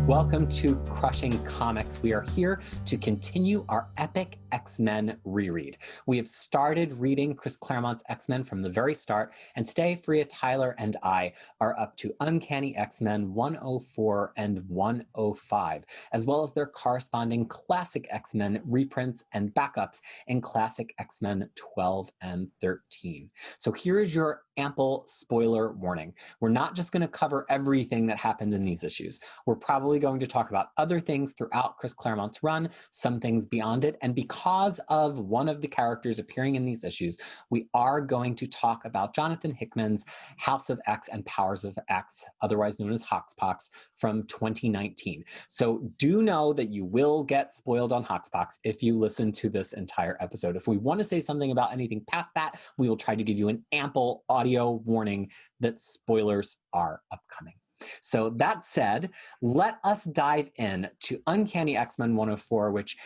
Welcome to Crushing Comics. We are here to continue our epic X-Men reread. We have started reading Chris Claremont's X-Men from the very start, and today Fariha, Tyler, and I are up to Uncanny X-Men 104 and 105, as well as their corresponding classic X-Men reprints and backups in classic X-Men 12 and 13. So here is your ample spoiler warning. We're not just going to cover everything that happened in these issues. We're probably going to talk about other things throughout Chris Claremont's run, some things beyond it, and because of one of the characters appearing in these issues, we are going to talk about Jonathan Hickman's House of X and Powers of X, otherwise known as Hoxpox, from 2019. So do know that you will get spoiled on Hoxpox if you listen to this entire episode. If we want to say something about anything past that, we will try to give you an ample audio warning that spoilers are upcoming. So that said, let us dive in to Uncanny X-Men 104, which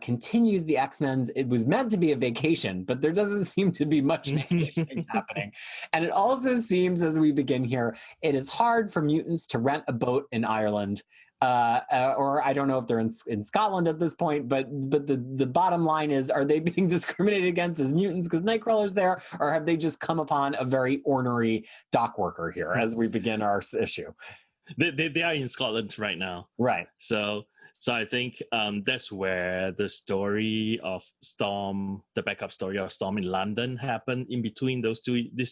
continues the X-Men's. It was meant to be a vacation, but there doesn't seem to be much vacation happening. And it also seems, as we begin here, it is hard for mutants to rent a boat in Ireland. Or I don't know if they're in Scotland at this point, but the bottom line is, are they being discriminated against as mutants because Nightcrawler's there, or have they just come upon a very ornery dock worker here as we begin our issue? They are in Scotland right now. Right. So I think that's where the story of Storm, the backup story of Storm in London happened in between these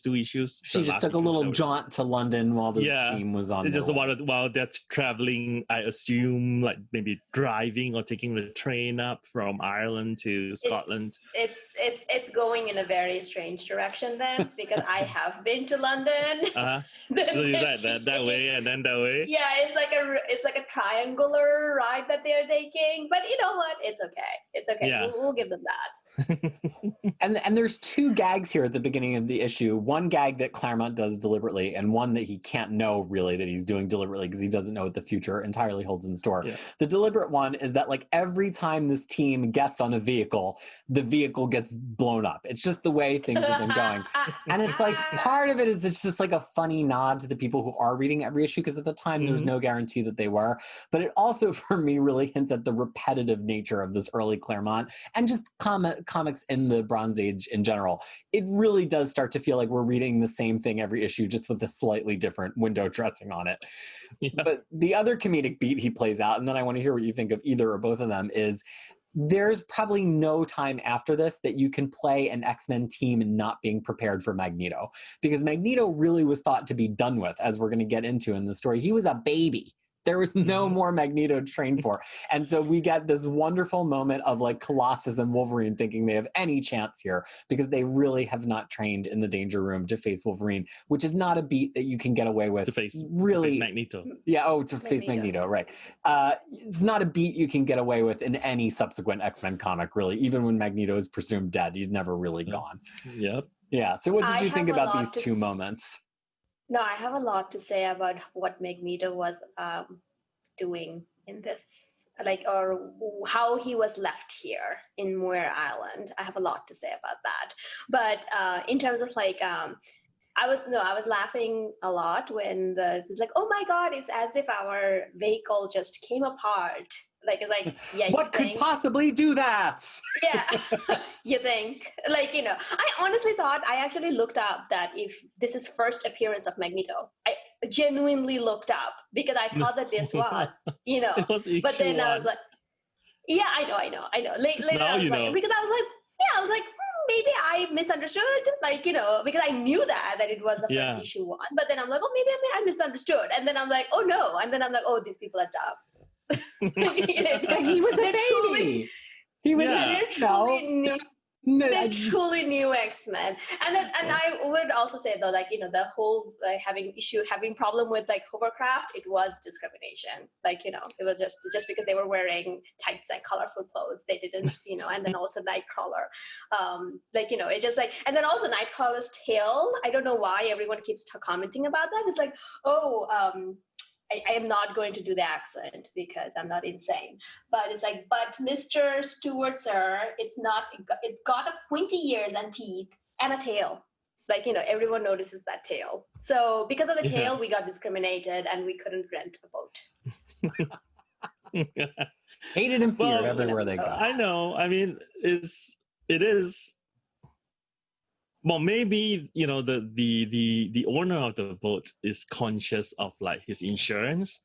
two issues. She just took a little jaunt to London while the team was on. It's just while they're traveling, I assume, like maybe driving or taking the train up from Ireland to Scotland. It's going in a very strange direction then, because I have been to London. So that way and then that way. Yeah, it's like a triangular ride that they're taking, but you know what? It's okay. Yeah. We'll give them that. And there's two gags here at the beginning of the issue. One gag that Claremont does deliberately, and one that he can't know really that he's doing deliberately because he doesn't know what the future entirely holds in store. Yeah. The deliberate one is that like every time this team gets on a vehicle, the vehicle gets blown up. It's just the way things have been going. And it's like part of it is it's just like a funny nod to the people who are reading every issue, because at the time there was no guarantee that they were. But it also for me really hints at the repetitive nature of this early Claremont and just comics in the Bronze Age in general. It really does start to feel like we're reading the same thing every issue, just with a slightly different window dressing on it. Yeah. But the other comedic beat he plays out, and then I want to hear what you think of either or both of them, is there's probably no time after this that you can play an X-Men team not being prepared for Magneto, because Magneto really was thought to be done with, as we're going to get into in the story. He was a baby. There was no more Magneto to train for. And so we get this wonderful moment of like Colossus and Wolverine thinking they have any chance here because they really have not trained in the Danger Room to face Wolverine, which is not a beat that you can get away with. To face Magneto. Yeah, face Magneto, right. It's not a beat you can get away with in any subsequent X-Men comic, really. Even when Magneto is presumed dead, he's never really gone. Yep. Yeah, so what did you think about these two moments? No, I have a lot to say about what Magneto was doing in this, or how he was left here in Muir Island. I have a lot to say about that. But in terms of I was laughing a lot when it's like, oh my God, it's as if our vehicle just came apart. It's like, yeah. What could possibly do that? Yeah, you think? I honestly thought, I actually looked up that if this is first appearance of Magneto. I genuinely looked up because I thought that this was, It was but then I was like, yeah, I know. Later now I was like, because I was like, maybe I misunderstood, because I knew that it was the first issue one, but then I'm like, oh, maybe I misunderstood. And then I'm like, oh no. And then I'm like, oh, these people are dumb. And he was a baby. They're truly new X-Men. And I would also say though, the whole having problem with hovercraft, it was discrimination. It was just because they were wearing tights and colorful clothes, they didn't, and then also Nightcrawler. It's just and then also Nightcrawler's tail. I don't know why everyone keeps commenting about that. It's like, I am not going to do the accent because I'm not insane. But it's like, but Mr. Stewart, sir, it's got a pointy ears and teeth and a tail. Everyone notices that tail. So because of the tail, we got discriminated and we couldn't rent a boat. Hated and feared Well, everywhere they go. I know. I mean, it is. Well, maybe the owner of the boat is conscious of like his insurance,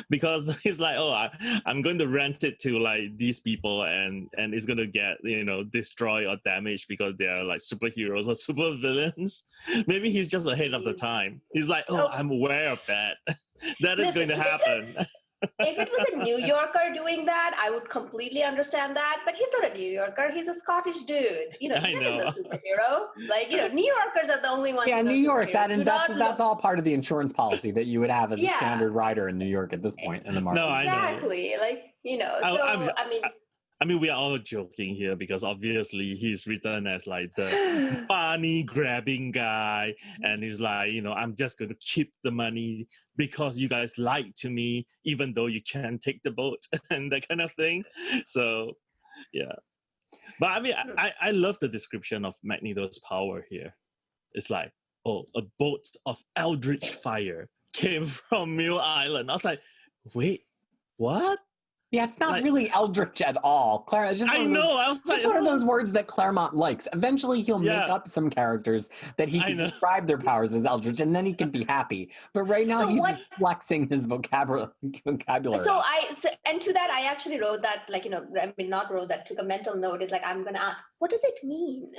because he's like, oh, I'm going to rent it to like these people, and it's going to get destroyed or damaged because they are like superheroes or super villains. Maybe he's just ahead of the time. He's like, oh, I'm aware of that. That is going to happen. If it was a New Yorker doing that, I would completely understand that. But he's not a New Yorker. He's a Scottish dude. He isn't a superhero. Like, New Yorkers are the only ones. Yeah, New York. That's all part of the insurance policy that you would have as a standard rider in New York at this point in the market. No, exactly. I mean, we are all joking here because obviously he's written as like the money grabbing guy, and he's like, I'm just going to keep the money because you guys lied to me, even though you can't take the boat and that kind of thing. So, yeah. But I mean, I love the description of Magneto's power here. It's like, oh, a bolt of eldritch fire came from Mill Island. I was like, wait, what? Yeah, it's not really eldritch at all. It's just one of those words that Claremont likes. Eventually, he'll make up some characters that he can describe their powers as eldritch, and then he can be happy. But right now, he's just flexing his vocabulary. And to that, I actually wrote that, not wrote that, took a mental note. Is like, I'm going to ask, what does it mean?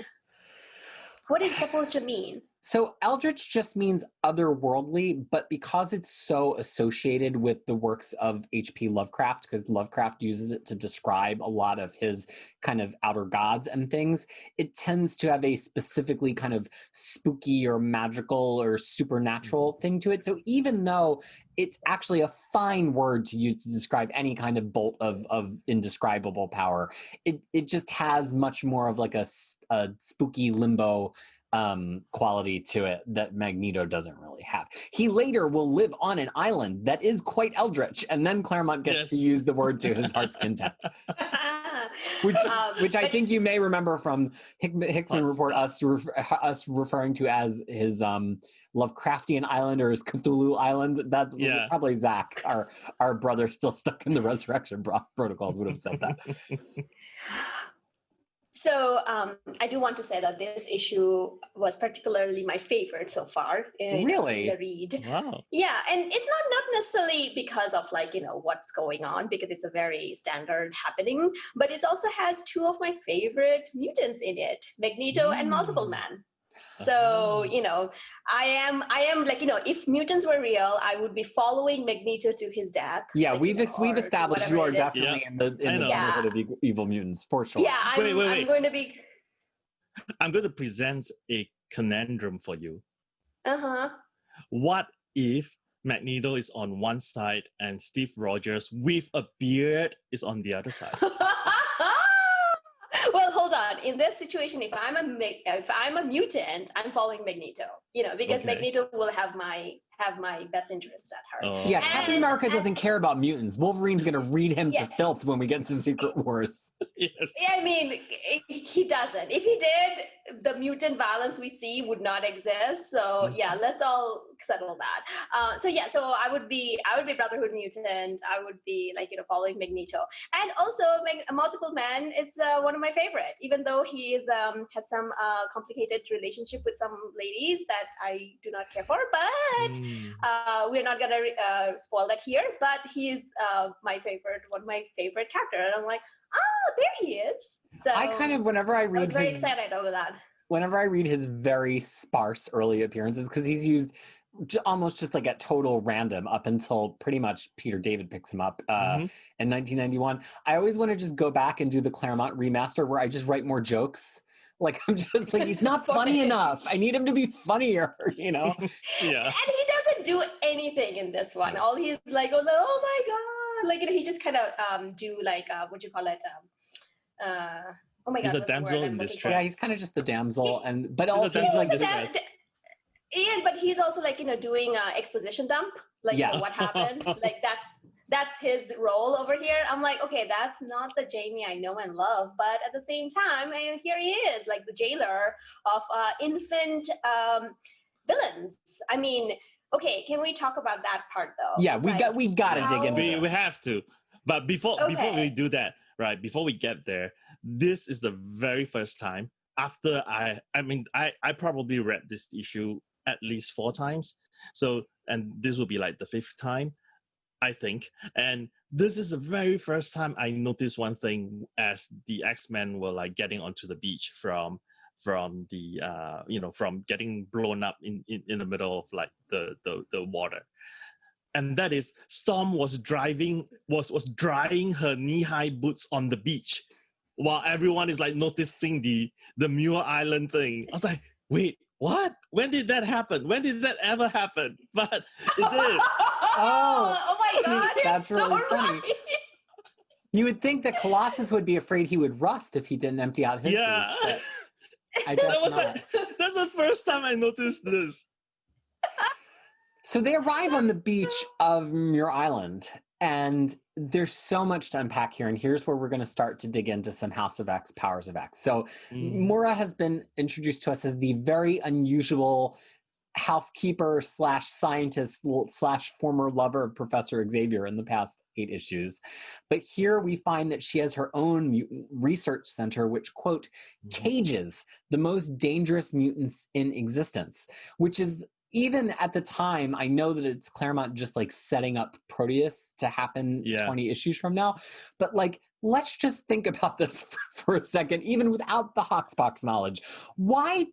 What is it supposed to mean? So eldritch just means otherworldly, but because it's so associated with the works of H.P. Lovecraft, because Lovecraft uses it to describe a lot of his kind of outer gods and things, it tends to have a specifically kind of spooky or magical or supernatural thing to it. So even though it's actually a fine word to use to describe any kind of bolt of indescribable power, it just has much more of like a spooky limbo quality to it that Magneto doesn't really have. He later will live on an island that is quite eldritch, and then Claremont gets to use the word to his heart's content. Which I think you may remember from Hickman Report, us referring to as his Lovecraftian island or his Cthulhu island. That probably Zach, our brother still stuck in the resurrection protocols, would have said that. So I do want to say that this issue was particularly my favorite so far in the read. Wow. Yeah, and it's not necessarily because of what's going on, because it's a very standard happening, but it also has two of my favorite mutants in it, Magneto and Multiple Man. So, I am if mutants were real, I would be following Magneto to his death. Yeah, we've established you are definitely in the neighborhood of evil mutants, for sure. Yeah, I'm going to be... I'm going to present a conundrum for you. Uh-huh. What if Magneto is on one side and Steve Rogers with a beard is on the other side? Well, hold on. In this situation, if I'm a mutant, I'm following Magneto. Because Magneto will have my best interest at heart. Yeah, Captain America doesn't care about mutants. Wolverine's going to read him to filth when we get to Secret Wars. Yes. I mean, he doesn't. If he did, the mutant violence we see would not exist. So let's all settle that. So I would be Brotherhood mutant. I would be following Magneto, and also Multiple Man is one of my favorite. Even though he is has some complicated relationship with some ladies that I do not care for, but. We're not gonna spoil that here, but he's one of my favorite character, and I'm like, oh, there he is. So I kind of, whenever I read, I was very excited over that. Whenever I read his very sparse early appearances, because he's used almost just like at total random up until pretty much Peter David picks him up in 1991. I always want to just go back and do the Claremont remaster where I just write more jokes. Like, I'm just like, he's not funny enough. I need him to be funnier, Yeah. And he doesn't do anything in this one. All he's like, oh my God. He just kind of do what you call it? Oh my God. He's a damsel in distress. Yeah, he's kind of just the damsel. But also he's like Ian, but he's also doing exposition dump. What happened? That's his role over here. I'm like, okay, that's not the Jamie I know and love, but at the same time, here he is, like the jailer of infant villains. I mean, Okay, can we talk about that part though? Yeah, It's we like, got to dig how- into we this. have to. But before we Okay. do that, right? Before we get there, this is the very first time after I probably read this issue at least 4 times. So, and this will be like the 5th time, I think. And this is the very first time I noticed one thing as the X-Men were like getting onto the beach from the from getting blown up in the middle of like the water. And that is Storm was drying her knee-high boots on the beach while everyone is like noticing the Muir Island thing. I was like, wait, what? When did that happen? When did that ever happen? But it did. Oh my God, that's you're really so funny. right. You would think that Colossus would be afraid he would rust if he didn't empty out his Yeah. boots, but I guess not. That's the first time I noticed this. So they arrive on the beach of Muir Island, and there's so much to unpack here. And here's where we're going to start to dig into some House of X, Powers of X. So Moira has been introduced to us as the very unusual housekeeper / scientist / former lover of Professor Xavier in the past 8 issues. But here we find that she has her own mutant research center, which, quote, cages the most dangerous mutants in existence, which is, even at the time, I know that it's Claremont just like setting up Proteus to happen 20 issues from now. But like, let's just think about this for a second, even without the Hoxpox knowledge. Why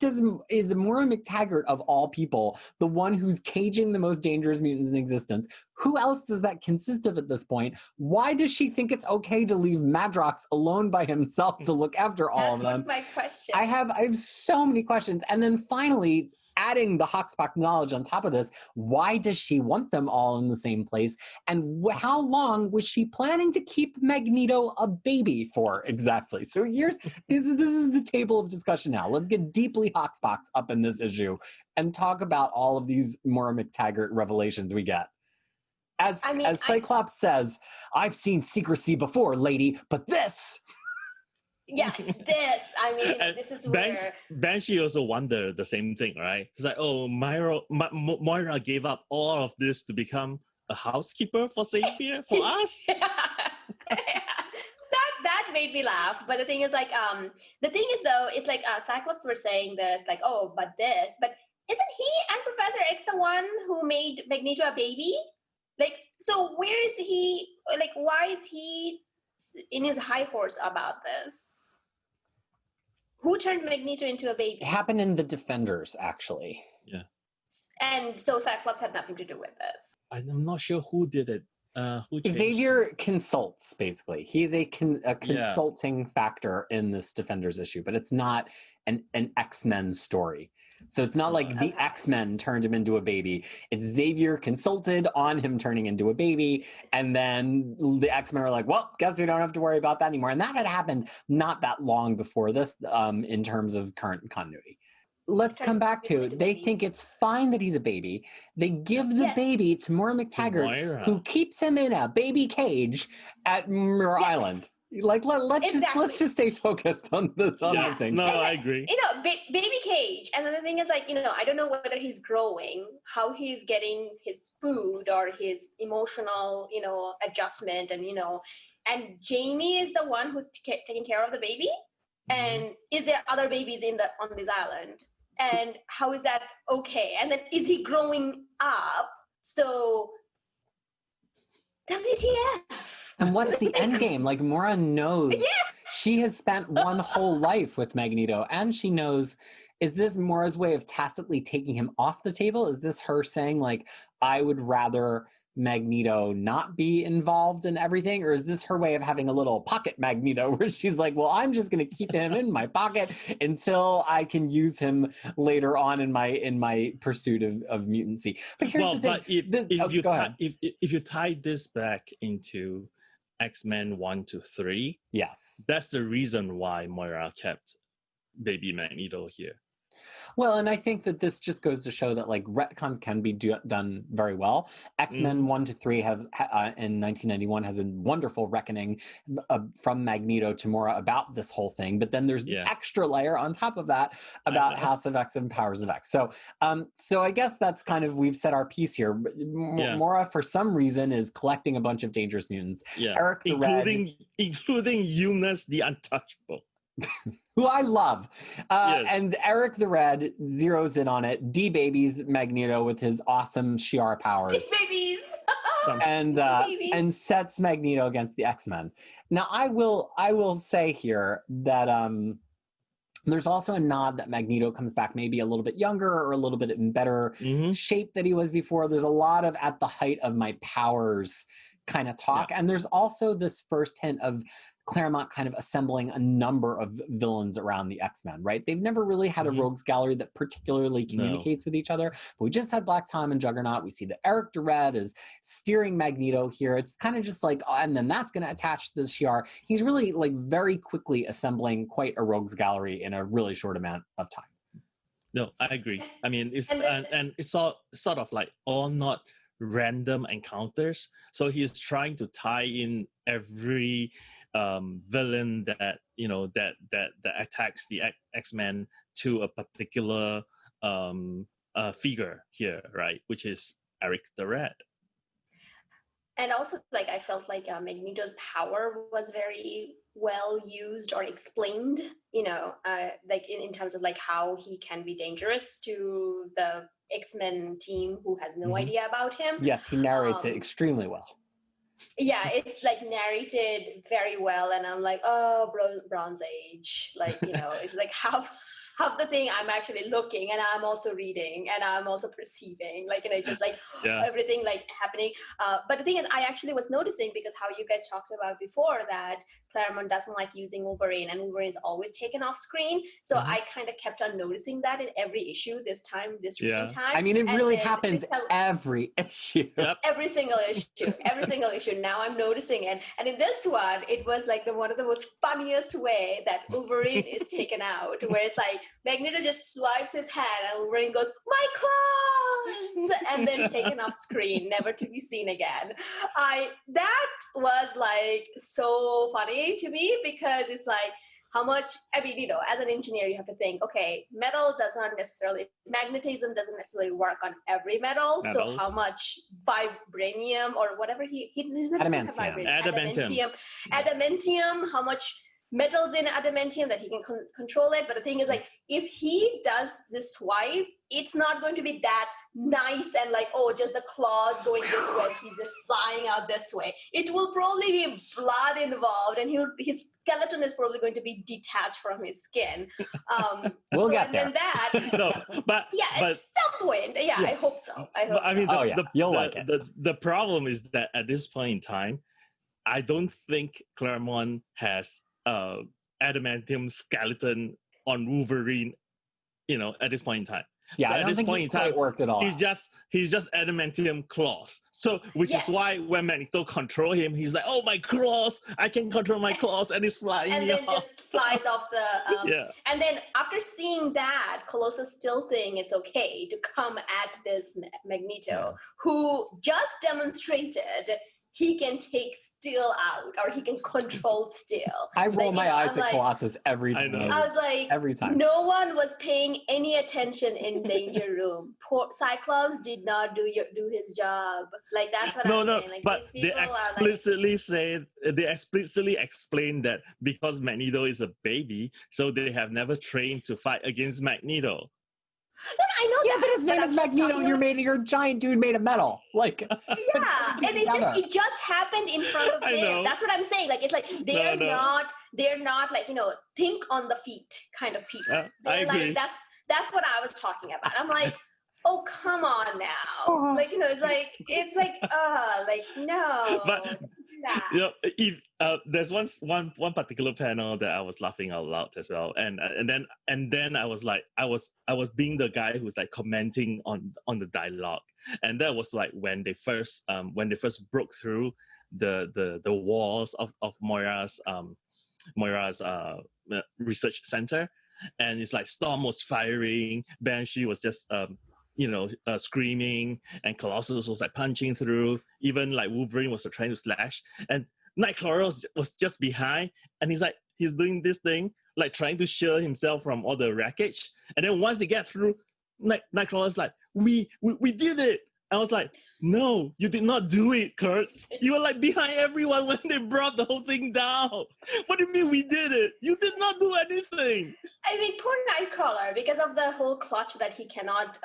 is Moira McTaggart, of all people, the one who's caging the most dangerous mutants in existence? Who else does that consist of at this point? Why does she think it's okay to leave Madrox alone by himself to look after all of them? That's my question. I have so many questions. And then finally, adding the Hoxpox knowledge on top of this, why does she want them all in the same place? And how long was she planning to keep Magneto a baby for exactly? So this is the table of discussion now. Let's get deeply Hoxpox up in this issue and talk about all of these Moira McTaggart revelations we get. As Cyclops says, I've seen secrecy before, lady, but this... Yes, this. I mean, this is where Banshee also wondered the same thing, right? It's like, oh, Moira gave up all of this to become a housekeeper for Xavier for us. That made me laugh. But the thing is, like, the thing is though, it's like Cyclops were saying this, like, oh, but isn't he and Professor X the one who made Magneto a baby? Like, so where is he? Like, why is he in his high horse about this? Who turned Magneto into a baby? It happened in the Defenders, actually. Yeah. And so Cyclops had nothing to do with this. I'm not sure who did it. Who changed Xavier consults, basically. He's a consulting factor in this Defenders issue, but it's not an X-Men story. So it's not like the X-Men turned him into a baby. It's Xavier consulted on him turning into a baby, and then the X-Men are like, well, guess we don't have to worry about that anymore. And that had happened not that long before this in terms of current continuity. Let's come back to, they think it's fine that he's a baby. They give the baby to Moira McTaggart, who keeps him in a baby cage at Muir Island. Like, let's just stay focused on the other things. No, I agree. You know, baby cage. And then the thing is, like, you know, I don't know whether he's growing, how he's getting his food or his emotional, you know, adjustment, and, you know, and Jamie is the one who's taking care of the baby. And is there other babies on this island? And how is that okay? And then is he growing up? So WTF? And what's the end game? Like, Moira knows she has spent one whole life with Magneto, and she knows, is this Moira's way of tacitly taking him off the table? Is this her saying, like, I would rather Magneto not be involved in everything? Or is this her way of having a little pocket Magneto where she's like, well, I'm just going to keep him in my pocket until I can use him later on in my pursuit of mutancy? But here's the thing. But if you tie this back into X-Men 1 to 3, yes, that's the reason why Moira kept baby Magneto here. Well, and I think that this just goes to show that like retcons can be done very well. X-Men 1 to 3 have in 1991 has a wonderful reckoning from Magneto to Mora about this whole thing, but then there's the extra layer on top of that about House of X and Powers of X. So so I guess that's kind of, we've said our piece here. Mora for some reason is collecting a bunch of dangerous mutants. Eric the including Eunice the Untouchable. Who I love. And Eric the Red zeroes in on it, D-babies Magneto with his awesome Shi'ar powers. D-babies! and sets Magneto against the X-Men. Now, I will say here that there's also a nod that Magneto comes back maybe a little bit younger or a little bit in better shape than he was before. There's a lot of at the height of my powers kind of talk. And there's also this first hint of Claremont kind of assembling a number of villains around the X-Men, right? They've never really had a rogues gallery that particularly communicates with each other. But we just had Black Tom and Juggernaut. We see that Eric the Red is steering Magneto here. It's kind of just like, and then that's going to attach to the Shi'ar. He's really like very quickly assembling quite a rogues gallery in a really short amount of time. No, I agree. I mean, it's and it's all sort of like all not random encounters. So he's trying to tie in every villain that that attacks the X-Men to a particular figure here, right? Which is Eric the Red. And also, like, I felt like Magneto's power was very well used or explained, like in terms of like how he can be dangerous to the X-Men team who has no idea about him. Yes, he narrates it extremely well. Yeah, it's like narrated very well, and I'm like, oh, Bronze Age, like, it's like half the thing I'm actually looking, and I'm also reading, and I'm also perceiving, like, just like everything like happening. But the thing is, I actually was noticing, because how you guys talked about before, that Claremont doesn't like using Wolverine, and Wolverine is always taken off screen. So I kind of kept on noticing that in every issue this reading time. I mean, it really happens every issue. Every single issue. Now I'm noticing it. And in this one, it was like one of the most funniest way that Wolverine is taken out, where it's like Magneto just swipes his hand and Wolverine goes, "My claws!" and then taken off screen, never to be seen again. That was like so funny to me, because it's like, how much, I mean, as an engineer, you have to think, okay, magnetism doesn't necessarily work on every metal. So how much vibranium or whatever adamantium, how much metals in adamantium that he can control it. But the thing is, like, if he does this swipe, it's not going to be that nice and like, oh, just the claws going this way, he's just flying out this way. It will probably be blood involved, and his skeleton is probably going to be detached from his skin. We'll get there. And then that, but at some point, I hope so. You'll like it. The problem is that at this point in time, I don't think Claremont has adamantium skeleton on Wolverine, at this point in time. Yeah, so I don't think it's quite worked at all. He's just adamantium claws. So which is why when Magneto control him, he's like, "Oh, my claws! I can control my claws," and he's flying. And then just flies off the. And then after seeing that, Colossus still think it's okay to come at this Magneto, who just demonstrated he can take Steel out, or he can control Steel. I roll my eyes at Colossus every time. I was like, every time. No one was paying any attention in Danger Room. Poor Cyclops did not do his job. Like, that's what I'm saying. Like, but they explicitly explain that because Magneto is a baby, so they have never trained to fight against Magneto. No, I know that. But his name is Magneto, and you're a giant dude made of metal. Like, and it just happened in front of him. That's what I'm saying. Like, it's like they're not like, think on the feet kind of people. They're like, that's what I was talking about. I'm like, oh, come on now. Like, it's like, no. But if there's one particular panel that I was laughing out loud as well, and then I was like, I was being the guy who's like commenting on the dialogue, and that was like when they first broke through the walls of Moira's research center. and it's like Storm was firing, Banshee was just screaming, and Colossus was like punching through. Even like Wolverine was trying to slash, and Nightcrawler was just behind, and he's doing this thing, like trying to shield himself from all the wreckage. And then once they get through, Nightcrawler's like, we did it. I was like, no, you did not do it, Kurt. You were like behind everyone when they brought the whole thing down. What do you mean we did it? You did not do anything. I mean, poor Nightcrawler, because of the whole clutch that he cannot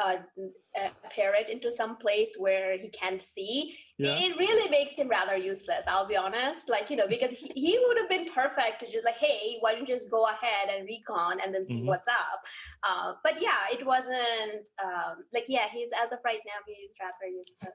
pair it into some place where he can't see. Yeah. It really makes him rather useless, I'll be honest. Like, because he would have been perfect to just like, hey, why don't you just go ahead and recon and then see what's up. But yeah, it wasn't he's, as of right now, he's rather useless.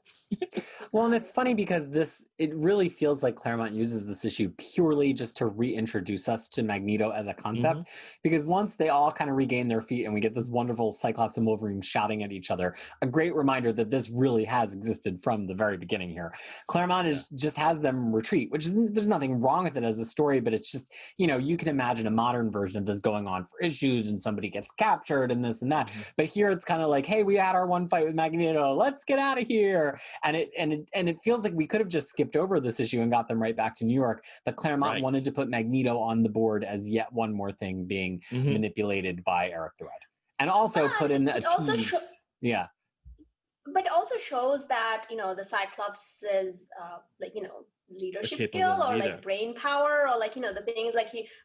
Well, and it's funny because it really feels like Claremont uses this issue purely just to reintroduce us to Magneto as a concept. Because once they all kind of regain their feet and we get this wonderful Cyclops and Wolverine shouting at each other, a great reminder that this really has existed from the very beginning here. Claremont just has them retreat, which is, there's nothing wrong with it as a story, but it's just, you can imagine a modern version of this going on for issues and somebody gets captured and this and that. But here it's kind of like, hey, we had our one fight with Magneto, let's get out of here. And it feels like we could have just skipped over this issue and got them right back to New York. But Claremont wanted to put Magneto on the board as yet one more thing being manipulated by Eric the Red. And also put in a tease. But also shows that, the Cyclops' leadership skill or like brain power, or the thing is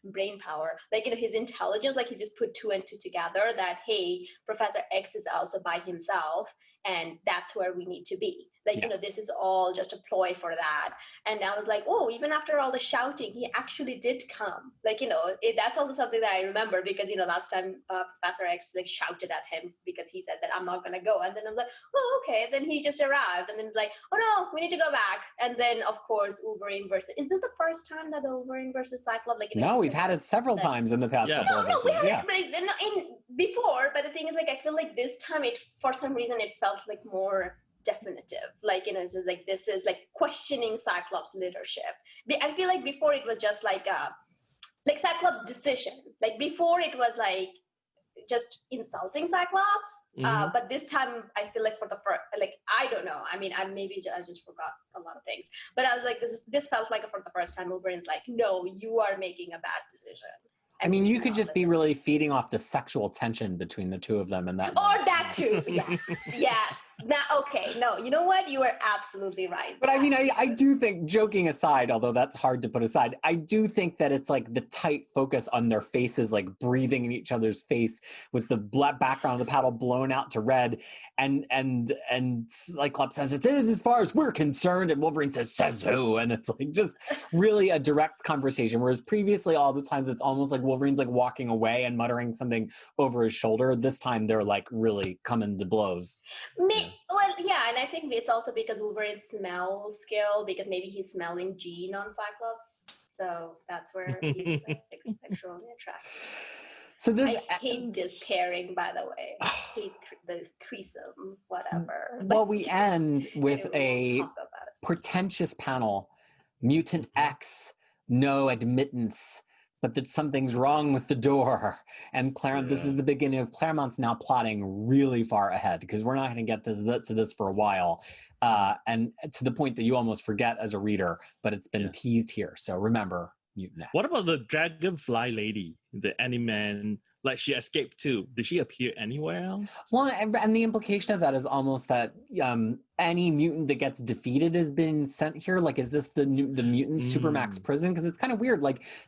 brain power, his intelligence, he just put two and two together that, hey, Professor X is also by himself and that's where we need to be. This is all just a ploy for that. And I was like, oh, even after all the shouting, he actually did come. That's also something that I remember because, last time Professor X shouted at him because he said that I'm not going to go. And then I'm like, oh, okay. Then he just arrived. And then it's like, oh no, we need to go back. And then of course, Wolverine versus, is this the first time that the Wolverine versus Cyclops? No, we've had it several times in the past couple of issues. Before, but the thing is I feel like this time for some reason it felt more definitive, it's just this is questioning Cyclops' leadership. I feel like before it was just like Cyclops' decision. Before it was just insulting Cyclops, but this time I feel like for the first, I don't know. I mean, I just forgot a lot of things, but I was like, this felt like for the first time Wolverine's like, no, you are making a bad decision. I mean, you could just be really feeding off the sexual tension between the two of them, and that. Or that too, yes. Now, okay, no, you know what? You are absolutely right. But I mean, I do think, joking aside, although that's hard to put aside, I do think that it's the tight focus on their faces, breathing in each other's face with the black background of the paddle blown out to red, and Cyclops says it is as far as we're concerned, and Wolverine says who, and it's just really a direct conversation. Whereas previously, all the times it's almost like Wolverine's walking away and muttering something over his shoulder. This time they're really coming to blows. Well, yeah, and I think it's also because Wolverine's smell skill, because maybe he's smelling Jean on Cyclops, so that's where he's sexually attracted. So I hate this pairing, by the way. I hate this threesome, whatever. Well, we end with a pretentious panel. Mutant X, no admittance, but that something's wrong with the door. And this is the beginning of Claremont's now plotting really far ahead, because we're not going to get to this for a while. And to the point that you almost forget as a reader, but it's been teased here. So remember, Mutant X. What about the Dragonfly lady, the Animan? She escaped too. Did she appear anywhere else? Well, and the implication of that is almost that any mutant that gets defeated has been sent here. Is this the mutant Supermax prison? Because it's kind of weird.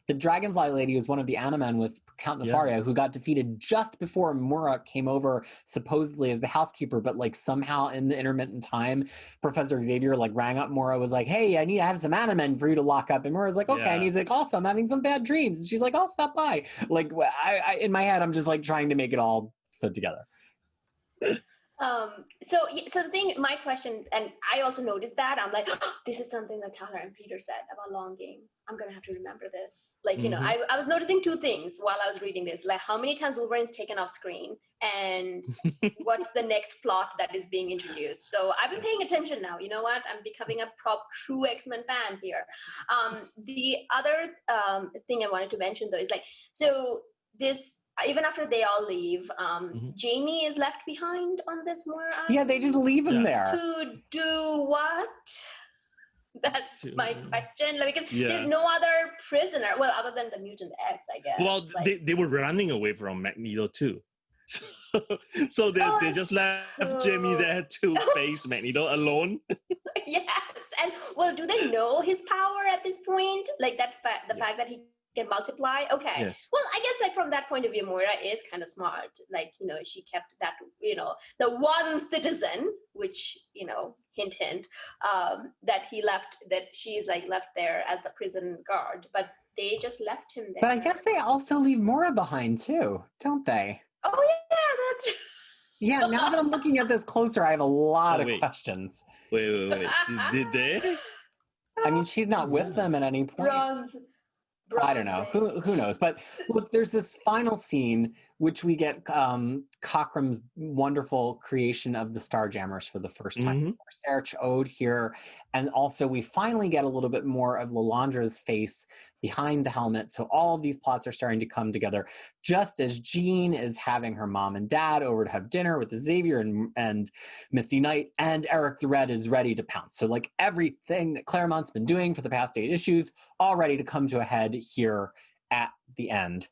The Dragonfly lady was one of the Animan with Count Nefaria, who got defeated just before Mura came over, supposedly as the housekeeper. But somehow in the intermittent time, Professor Xavier rang up Mura, was like, "Hey, I need to have some Animan for you to lock up." And Mura's like, "Okay," and he's like, "Also, I'm having some bad dreams." And she's like, "I'll stop by." I in my head, I'm just trying to make it all fit together. So the thing, my question, and I also noticed that, I'm like, oh, this is something that Tyler and Peter said about longing. I'm going to have to remember this. I was noticing two things while I was reading this, how many times Wolverine's taken off screen and what's the next plot that is being introduced. So I've been paying attention now. You know what? I'm becoming a true X-Men fan here. The other thing I wanted to mention though is even after they all leave, Mm-hmm. Jamie is left behind on this Moira Yeah, they just leave him there. to do what? That's my question. Like, because there's no other prisoner, well, other than the Mutant X, I guess. Well, like, they were running away from Magneto too. So they just left Jamie there to face Magneto alone. Yes, and well, do they know his power at this point? Like that the fact that he can multiply. Okay. Yes. Well, I guess like from that point of view, Moira is kind of smart. Like, you know, she kept that, you know, the one citizen, which, you know, hint, that he left, that she's like left there as the prison guard, but they just left him there. But I guess they also leave Moira behind too, don't they? Oh yeah, that's. Yeah, now that I'm looking at this closer, I have a lot of questions. Wait. Did they? I mean, she's not with them at any point. Bronze I don't know. Who knows? But look, there's this final scene, which we get Cochrum's wonderful creation of the Starjammers for the first time. Serge Ode here. And also we finally get a little bit more of Lilandra's face behind the helmet. So all of these plots are starting to come together. Just as Jean is having her mom and dad over to have dinner with Xavier and Misty Knight, and Eric the Red is ready to pounce. So like everything that Claremont's been doing for the past 8 issues, all ready to come to a head here at the end.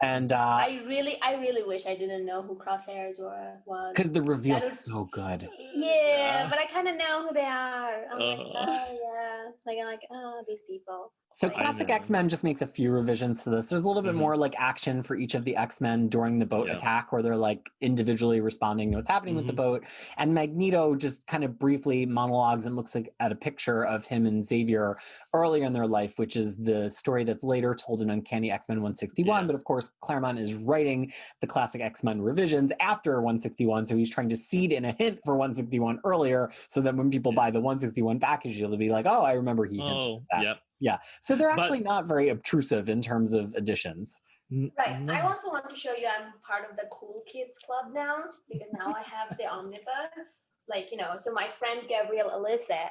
And I really wish I didn't know who Crosshairs was. Because the reveal's so good. Yeah, but I kind of know who they are. I'm like, oh yeah. Like, I'm like, oh, these people. So Classic X-Men just makes a few revisions to this. There's a little bit more like action for each of the X-Men during the boat attack, where they're like individually responding to what's happening with the boat. And Magneto just kind of briefly monologues and looks like at a picture of him and Xavier earlier in their life, which is the story that's later told in Uncanny X-Men 161. But of course, Claremont is writing the Classic X-Men revisions after 161, so he's trying to seed in a hint for 161 earlier, so that when people buy the 161 package, they'll be like, oh, I remember he hinted at that. Yeah, so they're actually not very obtrusive in terms of additions. Right. I also want to show you I'm part of the cool kids club now, because now I have the omnibus. Like, you know, so my friend Gabriel Alicia,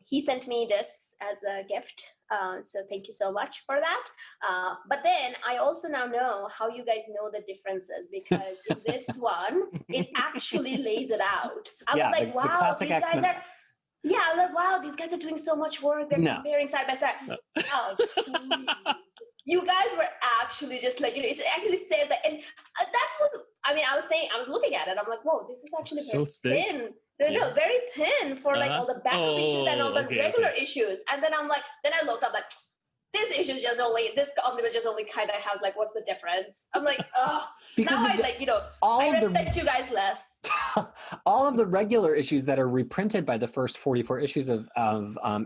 he sent me this as a gift. So thank you so much for that. But then I also now know how you guys know the differences, because in this one, it actually lays it out. I was like, wow, these guys are... Yeah, I'm like, wow, these guys are doing so much work. They're comparing side by side. Oh, you guys were actually just like, you know, it actually says that. And that was, I mean, I was looking at it. I'm like, whoa, this is actually very thin. No, very thin for like all the backup issues and all the regular issues. And then I'm like, then I looked up like, this omnibus just only kind of has like, what's the difference? I'm like, oh, now I like, you know, I respect you guys less. All of the regular issues that are reprinted by the first 44 issues of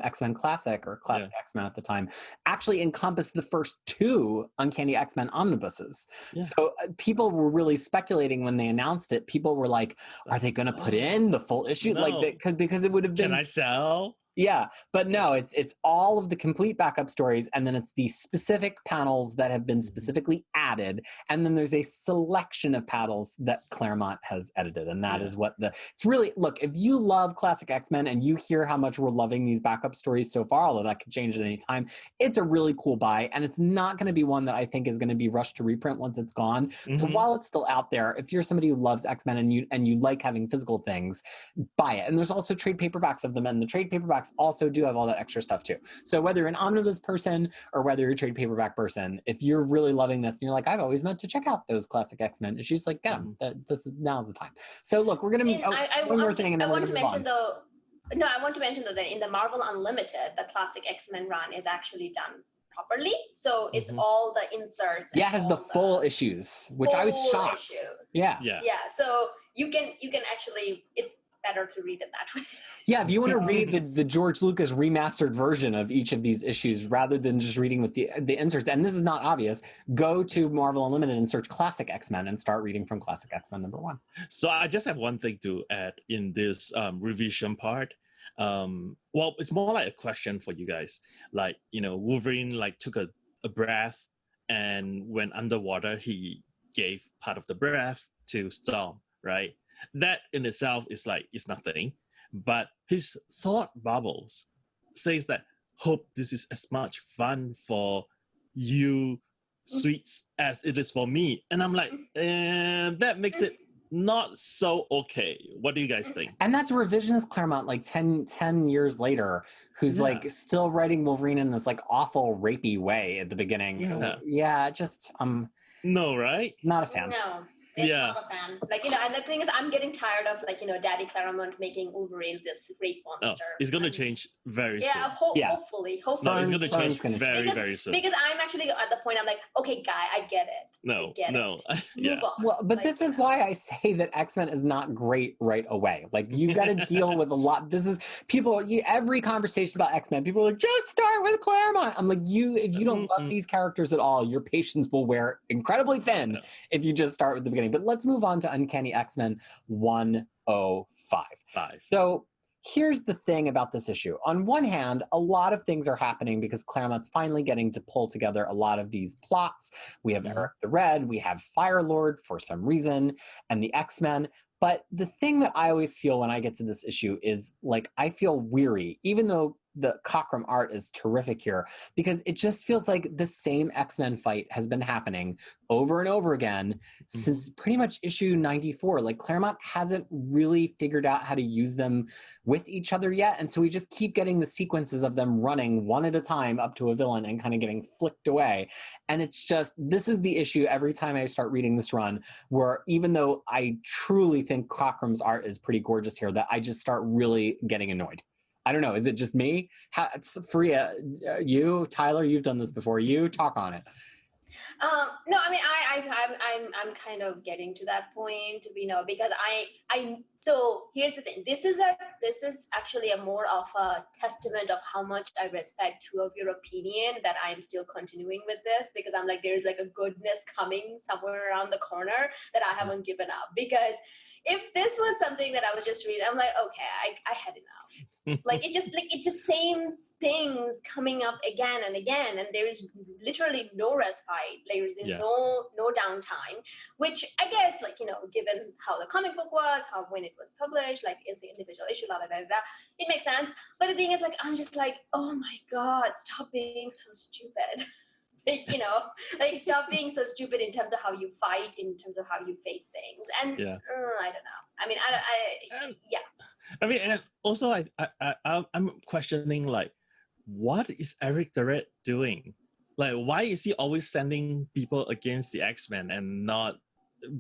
X-Men Classic or Classic X-Men at the time actually encompass the first 2 Uncanny X-Men omnibuses. So people were really speculating when they announced it. People were like, are they going to put in the full issue? No. Like because it would have been... Can I sell? Yeah, but no, it's all of the complete backup stories, and then it's the specific panels that have been specifically added, and then there's a selection of panels that Claremont has edited, and that is what it's really... Look, if you love Classic X-Men and you hear how much we're loving these backup stories so far, although that could change at any time, it's a really cool buy, and it's not going to be one that I think is going to be rushed to reprint once it's gone. So while it's still out there, if you're somebody who loves X-Men and you like having physical things, buy it. And there's also trade paperbacks of them, and the trade paperbacks also do have all that extra stuff too. So whether you're an omnibus person or whether you're a trade paperback person, if you're really loving this and you're like, I've always meant to check out those Classic X-Men issues, like get them. Now's the time. So look, we're gonna one more thing, and then we're gonna move on. I want to mention though that in the Marvel Unlimited, the Classic X-Men run is actually done properly. So it's all the inserts. Yeah, it has the full issues, which I was shocked. Yeah. So you can actually, it's better to read it that way. Yeah, if you want to read the George Lucas remastered version of each of these issues rather than just reading with the inserts, and this is not obvious, go to Marvel Unlimited and search Classic X-Men and start reading from Classic X-Men #1. So I just have one thing to add in this revision part. Well, it's more like a question for you guys. Like, you know, Wolverine like took a breath, and when underwater, he gave part of the breath to Storm, right? That in itself is like, it's nothing. But his thought bubbles says that, hope this is as much fun for you sweets as it is for me. And I'm like, that makes it not so okay. What do you guys think? And that's revisionist Claremont, like 10 years later, who's Yeah. like still writing Wolverine in this like awful rapey way at the beginning. Yeah. Just No, right? not a fan. No. Not a fan. Like, and the thing is, I'm getting tired of like, Daddy Claremont making Wolverine this rape monster. It's gonna change very soon. Hopefully. No, it's gonna change Fern's very soon. Because I'm actually at the point, I'm like, okay, guy, I get it. No. Move on. Well, but this is why I say that X-Men is not great right away. Like, you've got to deal with a lot. This is every conversation about X-Men, people are like, just start with Claremont. I'm like, if you don't love these characters at all, your patience will wear incredibly thin if you just start with the beginning. But let's move on to Uncanny X-Men 105. So here's the thing about this issue. On one hand, a lot of things are happening because Claremont's finally getting to pull together a lot of these plots. We have Eric the Red, we have Firelord for some reason, and the X-Men. But the thing that I always feel when I get to this issue is like, I feel weary, even though the Cockrum art is terrific here, because it just feels like the same X-Men fight has been happening over and over again since pretty much issue 94. Like, Claremont hasn't really figured out how to use them with each other yet. And so we just keep getting the sequences of them running one at a time up to a villain and kind of getting flicked away. And it's just, this is the issue every time I start reading this run, where even though I truly think Cockrum's art is pretty gorgeous here, that I just start really getting annoyed. I don't know. Is it just me? Fariha, you, Tyler, you've done this before. You talk on it. No, I mean, I'm kind of getting to that point, because so here's the thing. This is actually a more of a testament of how much I respect two of your opinion that I'm still continuing with this, because I'm like, there's like a goodness coming somewhere around the corner that I haven't given up. Because if this was something that I was just reading, I'm like, okay, I had enough. Like it just same things coming up again and again, and there is literally no respite. There's no downtime, which I guess, like, given how the comic book was, how when it was published, like it's an individual issue, it makes sense. But the thing is, like, I'm just like, oh my God, stop being so stupid. Like, stop being so stupid in terms of how you fight, in terms of how you face things. And I don't know. I mean, I mean, and also I'm questioning, like, what is Eric the Red doing? Like, why is he always sending people against the X-Men and not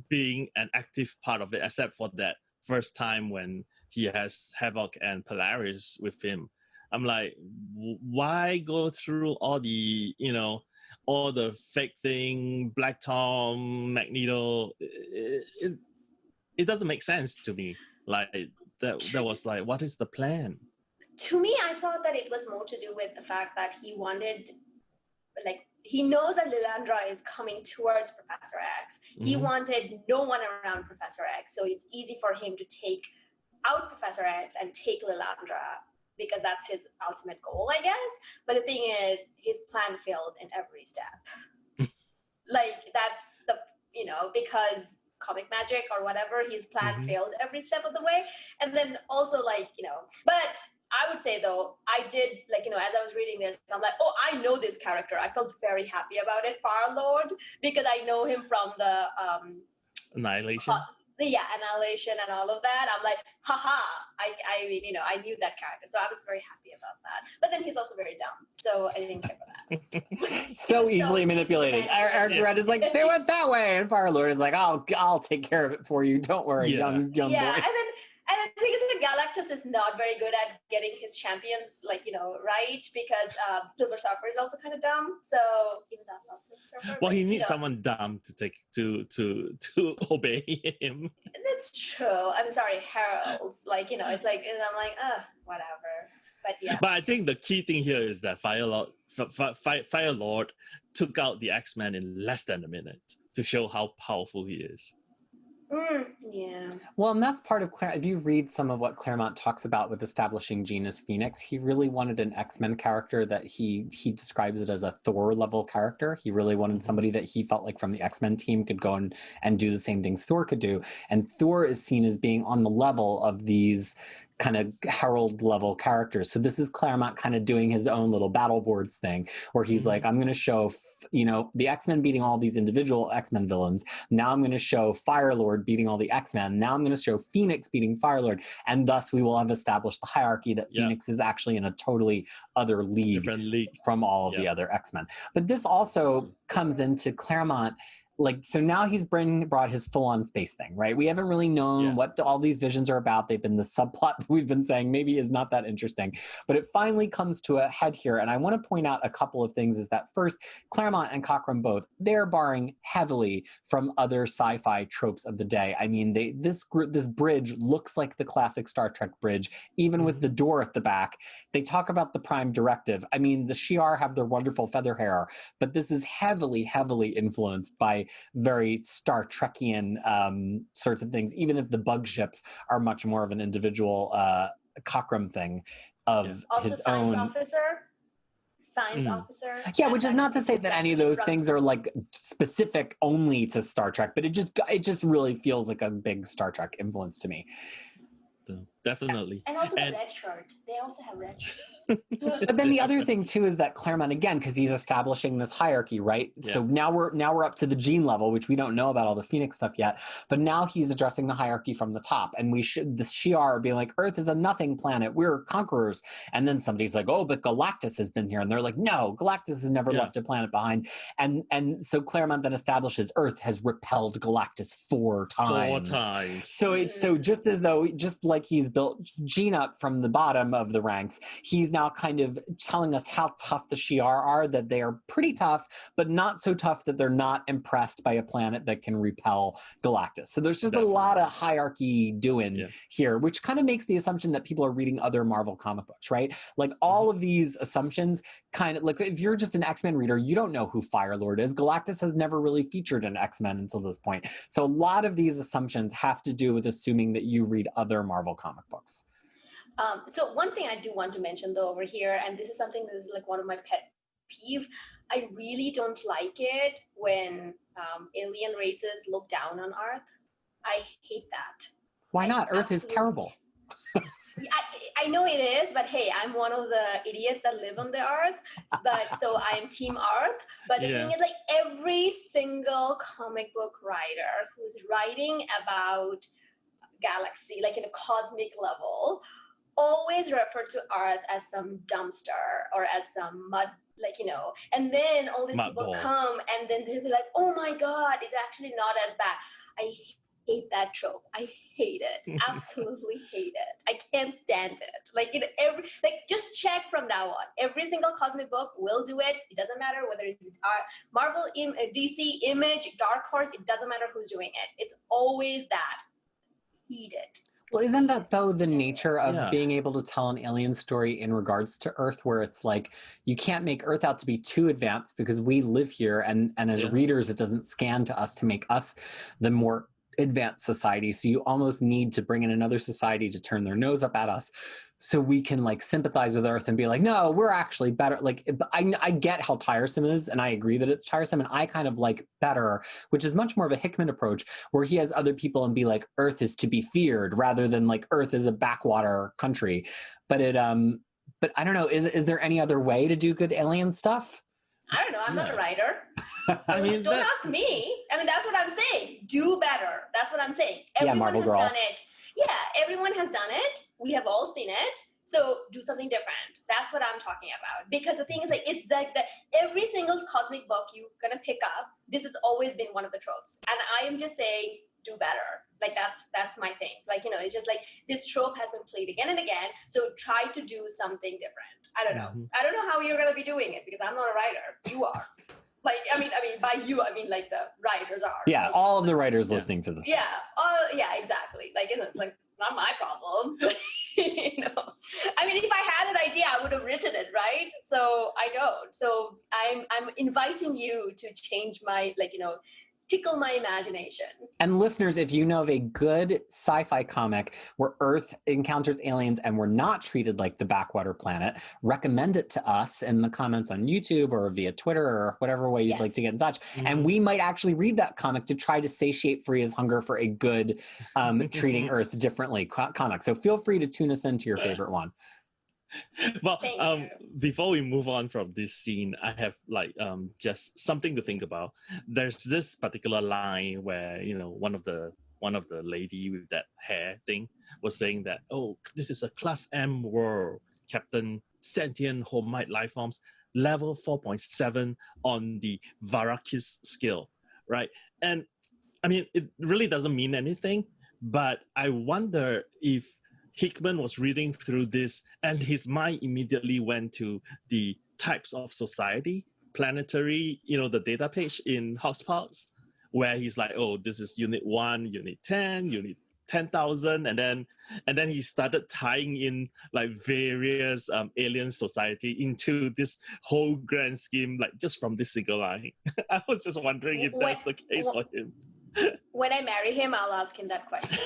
being an active part of it, except for that first time when he has Havoc and Polaris with him? I'm like, why go through all the, all the fake thing, Black Tom, Magneto? It doesn't make sense to me. Like, that was like, what is the plan? To me, I thought that it was more to do with the fact that he wanted, like, he knows that Lilandra is coming towards Professor X. He wanted no one around Professor X, so it's easy for him to take out Professor X and take Lilandra, because that's his ultimate goal, I guess. But the thing is, his plan failed in every step. Like, that's the, because comic magic or whatever, his plan failed every step of the way. And then also, like, but I would say, though, I did, like, as I was reading this, I'm like, oh, I know this character. I felt very happy about it, Firelord, because I know him from the Annihilation. Annihilation and all of that. I'm like, haha, I knew that character. So I was very happy about that. But then he's also very dumb. So I didn't care for that. so easily manipulated. Eric Red is like, they went that way. And Firelord is like, I'll take care of it for you. Don't worry, young boy. And the thing is that Galactus is not very good at getting his champions, like, right? Because Silver Surfer is also kind of dumb. So even that loves Silver Surfer. Well, he needs someone dumb to obey him. That's true. I'm sorry, Heralds. Like, it's like, and I'm like, whatever. But yeah. But I think the key thing here is that Firelord took out the X-Men in less than a minute to show how powerful he is. Yeah. Well, and that's part of if you read some of what Claremont talks about with establishing Jean as Phoenix, he really wanted an X-Men character that he describes it as a Thor level character. He really wanted somebody that he felt like from the X-Men team could go and do the same things Thor could do. And Thor is seen as being on the level of these kind of herald level characters. So this is Claremont kind of doing his own little battle boards thing where he's like, I'm going to show, the X-Men beating all these individual X-Men villains. Now I'm going to show Firelord beating all the X-Men. Now I'm going to show Phoenix beating Firelord. And thus we will have established the hierarchy that Phoenix is actually in a totally other league, from all of the other X-Men. But this also comes into Claremont. Like, so now he's brought his full-on space thing, right? We haven't really known what all these visions are about. They've been the subplot that we've been saying maybe is not that interesting. But it finally comes to a head here. And I want to point out a couple of things is that first, Claremont and Cockrum both, they're borrowing heavily from other sci-fi tropes of the day. I mean, this bridge looks like the classic Star Trek bridge, even with the door at the back. They talk about the Prime Directive. I mean, the Shi'ar have their wonderful feather hair, but this is heavily, heavily influenced by very Star Trekian sorts of things, even if the bug ships are much more of an individual Cockrum thing of also his science own. Science officer. Yeah, which is not to say that any of those things are like specific only to Star Trek, but it just really feels like a big Star Trek influence to me. Definitely. And also the red shirt. They also have red shirt. But then the other thing too is that Claremont, again, because he's establishing this hierarchy, right? Yeah. So now we're up to the gene level, which we don't know about all the Phoenix stuff yet. But now he's addressing the hierarchy from the top, and the Shi'ar being like, Earth is a nothing planet. We're conquerors. And then somebody's like, oh, but Galactus has been here, and they're like, no, Galactus has never left a planet behind. And so Claremont then establishes Earth has repelled Galactus 4 times. 4 times. So just like he's built Gene up from the bottom of the ranks, he's now kind of telling us how tough the Shi'ar are, that they are pretty tough, but not so tough that they're not impressed by a planet that can repel Galactus. So there's just a lot of hierarchy doing here, which kind of makes the assumption that people are reading other Marvel comic books, right? Like all of these assumptions kind of, like if you're just an X-Men reader, you don't know who Firelord is. Galactus has never really featured in X-Men until this point. So a lot of these assumptions have to do with assuming that you read other Marvel comic books. So one thing I do want to mention though over here, and this is something that is like one of my pet peeve, I really don't like it when alien races look down on Earth. I hate that. Why not? Earth is terrible. I know it is, but hey, I'm one of the idiots that live on the Earth, so I am Team Earth. But the thing is, like every single comic book writer who's writing about galaxy, like in a cosmic level, always refer to Earth as some dumpster or as some mud, and then all these people come and then they'll be like, oh my God, it's actually not as bad. I hate that trope. I hate it. Absolutely hate it. I can't stand it. Just check from now on. Every single cosmic book will do it. It doesn't matter whether it's Marvel, DC, Image, Dark Horse. It doesn't matter who's doing it. It's always that. Hate it. Well, isn't that, though, the nature of being able to tell an alien story in regards to Earth, where it's like, you can't make Earth out to be too advanced because we live here, and as readers, it doesn't scan to us to make us the more advanced society. So you almost need to bring in another society to turn their nose up at us so we can sympathize with Earth and be like, no, we're actually better. I get how tiresome it is, and I agree that it's tiresome, and I kind of like better, which is much more of a Hickman approach, where he has other people and be like, Earth is to be feared, rather than like Earth is a backwater country. But but I don't know, is there any other way to do good alien stuff? I don't know. I'm not a writer. Don't ask me. I mean, that's what I'm saying. Do better. That's what I'm saying. Everyone has done it. Yeah, everyone has done it. We have all seen it. So do something different. That's what I'm talking about. Because the thing is, it's like that every single cosmic book you're going to pick up, this has always been one of the tropes. And I am just saying, do better. That's my thing. It's just like this trope has been played again and again. So try to do something different. I don't know. I don't know how you're going to be doing it because I'm not a writer. You are. I mean, by you, I mean the writers are. Yeah, all of the writers listening to this. Yeah, exactly. It's not my problem. I mean, if I had an idea, I would have written it, right? So I don't. So I'm inviting you to change my tickle my imagination. And listeners, if you know of a good sci-fi comic where Earth encounters aliens and we're not treated like the backwater planet, recommend it to us in the comments on YouTube or via Twitter or whatever way you'd like to get in touch. And we might actually read that comic to try to satiate Fariha's hunger for a good treating Earth differently comic. So feel free to tune us into your favorite one. Well, before we move on from this scene, I have just something to think about. There's this particular line where one of the lady with that hair thing was saying that, oh, this is a Class M world, Captain, sentient homite life forms, level 4.7 on the Varakis scale, right? And I mean, it really doesn't mean anything, but I wonder if Hickman was reading through this and his mind immediately went to the types of society, planetary, the data page in Hoxpox, where he's like, oh, this is unit 1, unit 10, unit 10,000, and then he started tying in like various alien society into this whole grand scheme, like just from this single line. I was just wondering if that's the case for him. When I marry him, I'll ask him that question.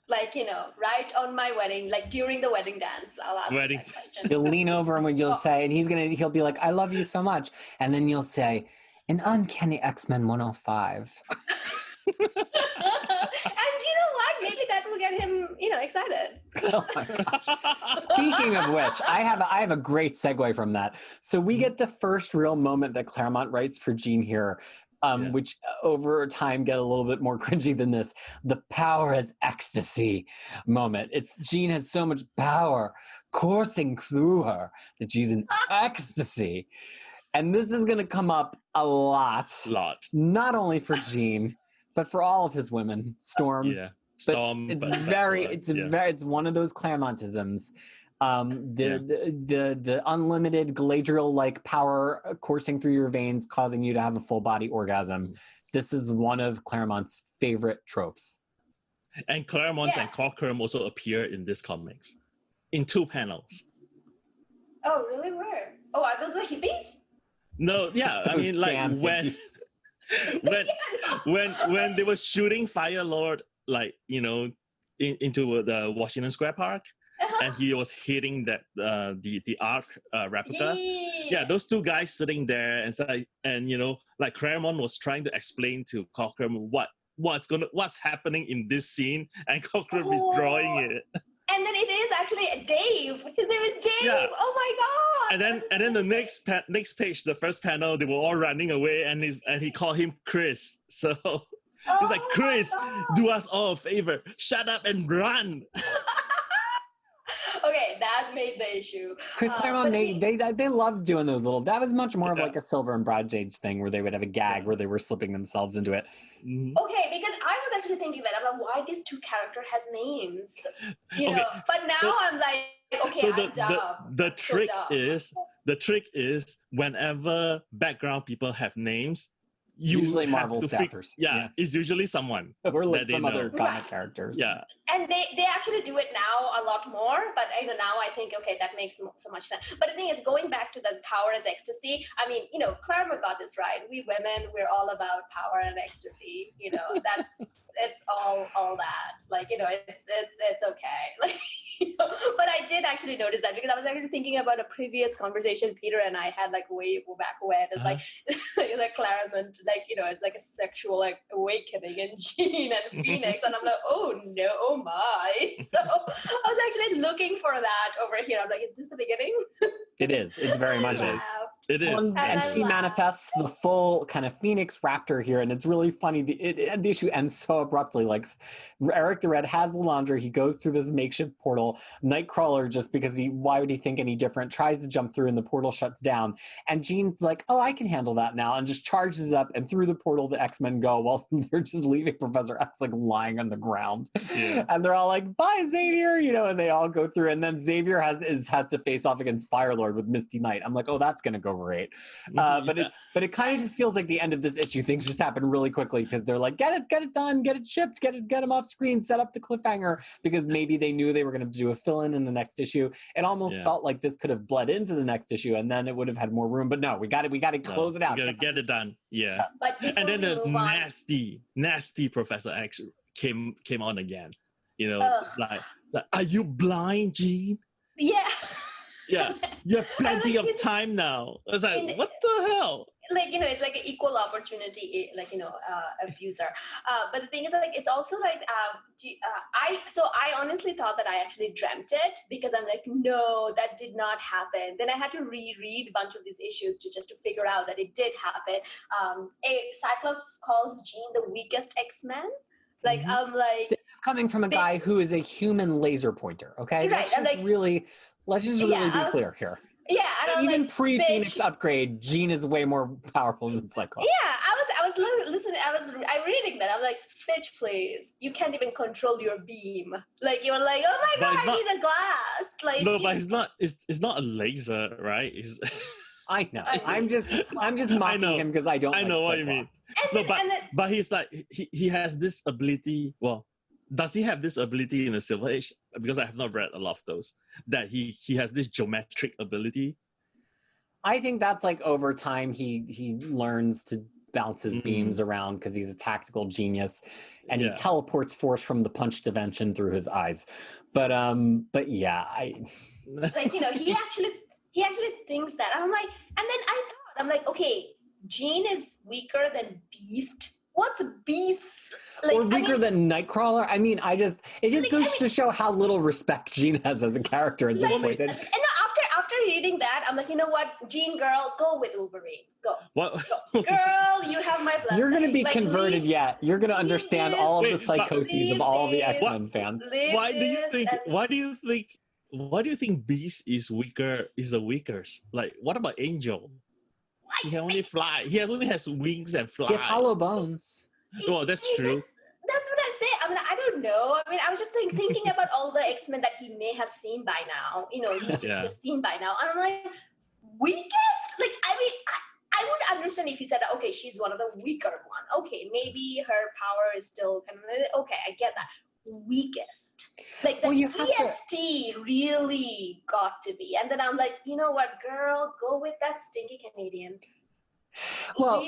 Like, right on my wedding, like during the wedding dance, I'll ask him that question. You'll lean over and you'll say, and he'll be like, I love you so much. And then you'll say, an Uncanny X-Men 105. And you know what? Maybe that will get him, excited. Oh my gosh. Speaking of which, I have a great segue from that. So we get the first real moment that Claremont writes for Jean here, which over time get a little bit more cringy than this. The power as ecstasy moment. It's Jean has so much power coursing through her that she's in ecstasy. And this is going to come up a lot. Not only for Jean, but for all of his women. Storm. Yeah. Storm. It's one of those Claremontisms. The unlimited Galadriel-like power coursing through your veins, causing you to have a full body orgasm. This is one of Claremont's favorite tropes. And Claremont and Cockrum also appear in this comics in 2 panels. Oh, really? Where? Oh, are those the hippies? No, yeah. I mean, like when they were shooting Fire Lord, like into the Washington Square Park. And he was hitting that the Ark replica. Yeah, those 2 guys sitting there, and like Claremont was trying to explain to Cockrum what's happening in this scene, and Cockrum is drawing it. And then it is actually Dave. His name is Dave. Yeah. Oh my god! And then the next page, the first panel, they were all running away, and he called him Chris. So he's like, Chris, do us all a favor, shut up and run. Okay, that made the issue. Chris Claremont they loved doing those little. That was much more of like a Silver and Brad Jage thing, where they would have a gag where they were slipping themselves into it. Okay, because I was actually thinking that I'm like, why these 2 characters has names, But now I'm like, okay, so I'm dumb. The trick is whenever background people have names. Usually Marvel staffers. It's usually someone. Or like some other comic characters. Yeah. And they actually do it now a lot more, but now I think, okay, that makes so much sense. But the thing is, going back to the power as ecstasy, I mean, Claremont got this right. We women, we're all about power and ecstasy. It's all that. Like, it's okay. Like, but I did actually notice that, because I was actually thinking about a previous conversation Peter and I had, like, way back when. It's like Claremont, like, it's like a sexual, like, awakening in Jean and Phoenix, and I'm like, oh no, oh my. So I was actually looking for that over here. I'm like, is this the beginning? It is. It very much is. It is. And she manifests the full kind of Phoenix Raptor here, and it's really funny. The issue ends so abruptly. Like, Eric the Red has the laundry. He goes through this makeshift portal. Nightcrawler, just because why would he think any different, tries to jump through, and the portal shuts down. And Jean's like, oh, I can handle that now, and just charges up, and through the portal the X-Men go, while they're just leaving Professor X like lying on the ground. Yeah. And they're all like, bye, Xavier, and they all go through, and then Xavier has to face off against Firelord with Misty Knight. I'm like, oh, that's gonna go over 8. But it kind of just feels like the end of this issue. Things just happen really quickly because they're like, get it done, get it shipped, get them off screen, set up the cliffhanger, because maybe they knew they were going to do a fill-in in the next issue. It almost felt like this could have bled into the next issue, and then it would have had more room. But no, we got to close it out. We got to get it done. Yeah. But and then the nasty Professor X came on again. You know, like, are you blind, Jean? Yeah. Yeah, you have plenty of time now. I was like, what the hell? Like, you know, it's like an equal opportunity, like, you know, abuser. But the thing is, like, it's also like, I honestly thought that I actually dreamt it, because I'm like, no, that did not happen. Then I had to reread a bunch of these issues to figure out that it did happen. Cyclops calls Jean the weakest X-Men. Like, I'm like, this is coming from a guy who is a human laser pointer. Okay, right? Let's just really be clear here. Yeah, and even like, pre-Phoenix upgrade, Jean is way more powerful than Cyclops. Yeah, I was listening. I reading that. I'm like, bitch, please, you can't even control your beam. Like, you're like, oh my god, I need a glass. Like, no, but it's not. It's not a laser, right? It's. I know. I'm just mocking him because I don't. I know what you mean. But he's like he has this ability. Well, does he have this ability in the Silver Age? Because I have not read a lot of those. That he has this geometric ability. I think that's like over time he learns to bounce his beams around because he's a tactical genius, and he teleports force from the punch dimension through his eyes. But yeah, it's like, you know, he actually thinks that. I'm like, and then I'm like, okay, Jean is weaker than Beast. What's Beast? Like, or weaker than Nightcrawler? I mean, it just goes to show how little respect Jean has as a character at this point. And after reading that, I'm like, you know what, Jean girl, go with Wolverine. Go. What? Go. Girl, you have my blessing. You're going to be converted yet. You're going to understand all of the psychoses of all the X-Men fans. Why do you think Beast is weaker? Is the weakest? Like, what about Angel? He can only fly. He only has wings and fly. He has hollow bones. Oh, that's true. That's what I'm saying. I mean, I don't know. I mean, I was just thinking about all the X-Men that he may have seen by now. You know, he have seen by now. And I'm like, weakest? Like, I mean, I would understand if he said, okay, she's one of the weaker one. Okay, maybe her power is still kind of, okay, I get that. Weakest. Like, the EST really got to be. And then I'm like, you know what, girl, go with that stinky Canadian. Well,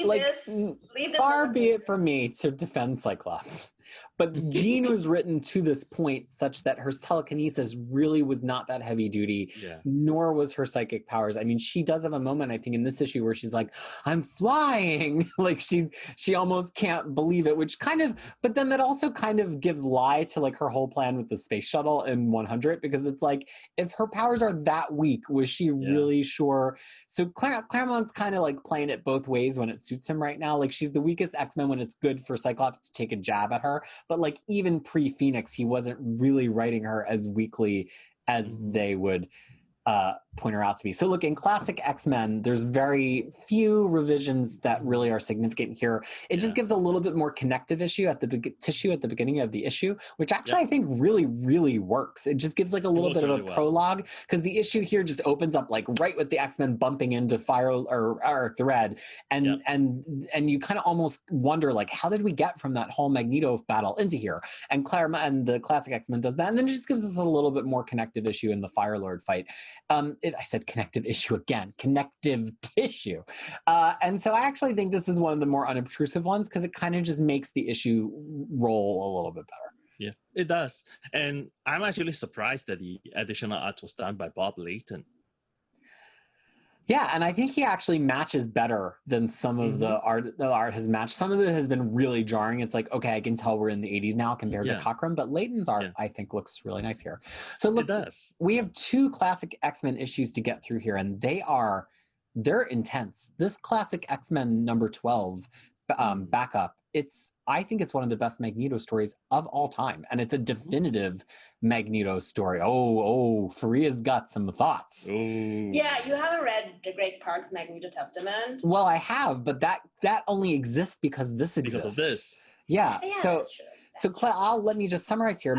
far be it from me to defend Cyclops, but Jean was written to this point such that her telekinesis really was not that heavy duty, nor was her psychic powers. I mean, she does have a moment, I think, in this issue where she's like, I'm flying. Like, she almost can't believe it, which kind of, but then that also kind of gives lie to like her whole plan with the space shuttle in 100, because it's like, if her powers are that weak, was she really sure? So Claremont's kind of like playing it both ways when it suits him right now. Like, she's the weakest X-Men when it's good for Cyclops to take a jab at her. But like, even pre-Phoenix, he wasn't really writing her as weakly as they would point her out to be. So look, in classic X-Men, there's very few revisions that really are significant here. It just gives a little bit more connective tissue at the beginning of the issue, which actually I think really, really works. It just gives like a little bit of a prologue, because the issue here just opens up like right with the X-Men bumping into Fire or Thread, and you kind of almost wonder like, how did we get from that whole Magneto battle into here? And Claremont and the classic X-Men does that, and then it just gives us a little bit more connective issue in the Fire Lord fight. I said connective issue again, connective tissue. And so I actually think this is one of the more unobtrusive ones, because it kind of just makes the issue roll a little bit better. Yeah, it does. And I'm actually surprised that the additional art was done by Bob Layton. Yeah, and I think he actually matches better than some of the art has matched. Some of it has been really jarring. It's like, okay, I can tell we're in the 80s now compared to Cockrum, but Layton's art, I think, looks really nice here. So look, we have 2 classic X-Men issues to get through here, and they're intense. This classic X-Men number 12 backup, I think it's one of the best Magneto stories of all time, and it's a definitive Magneto story. Fariha's got some thoughts. Ooh. Yeah, you haven't read the Greg Park's Magneto Testament? Well, I have, but that only exists because this exists. Because of this. Yeah, so that's true. So let me just summarize here.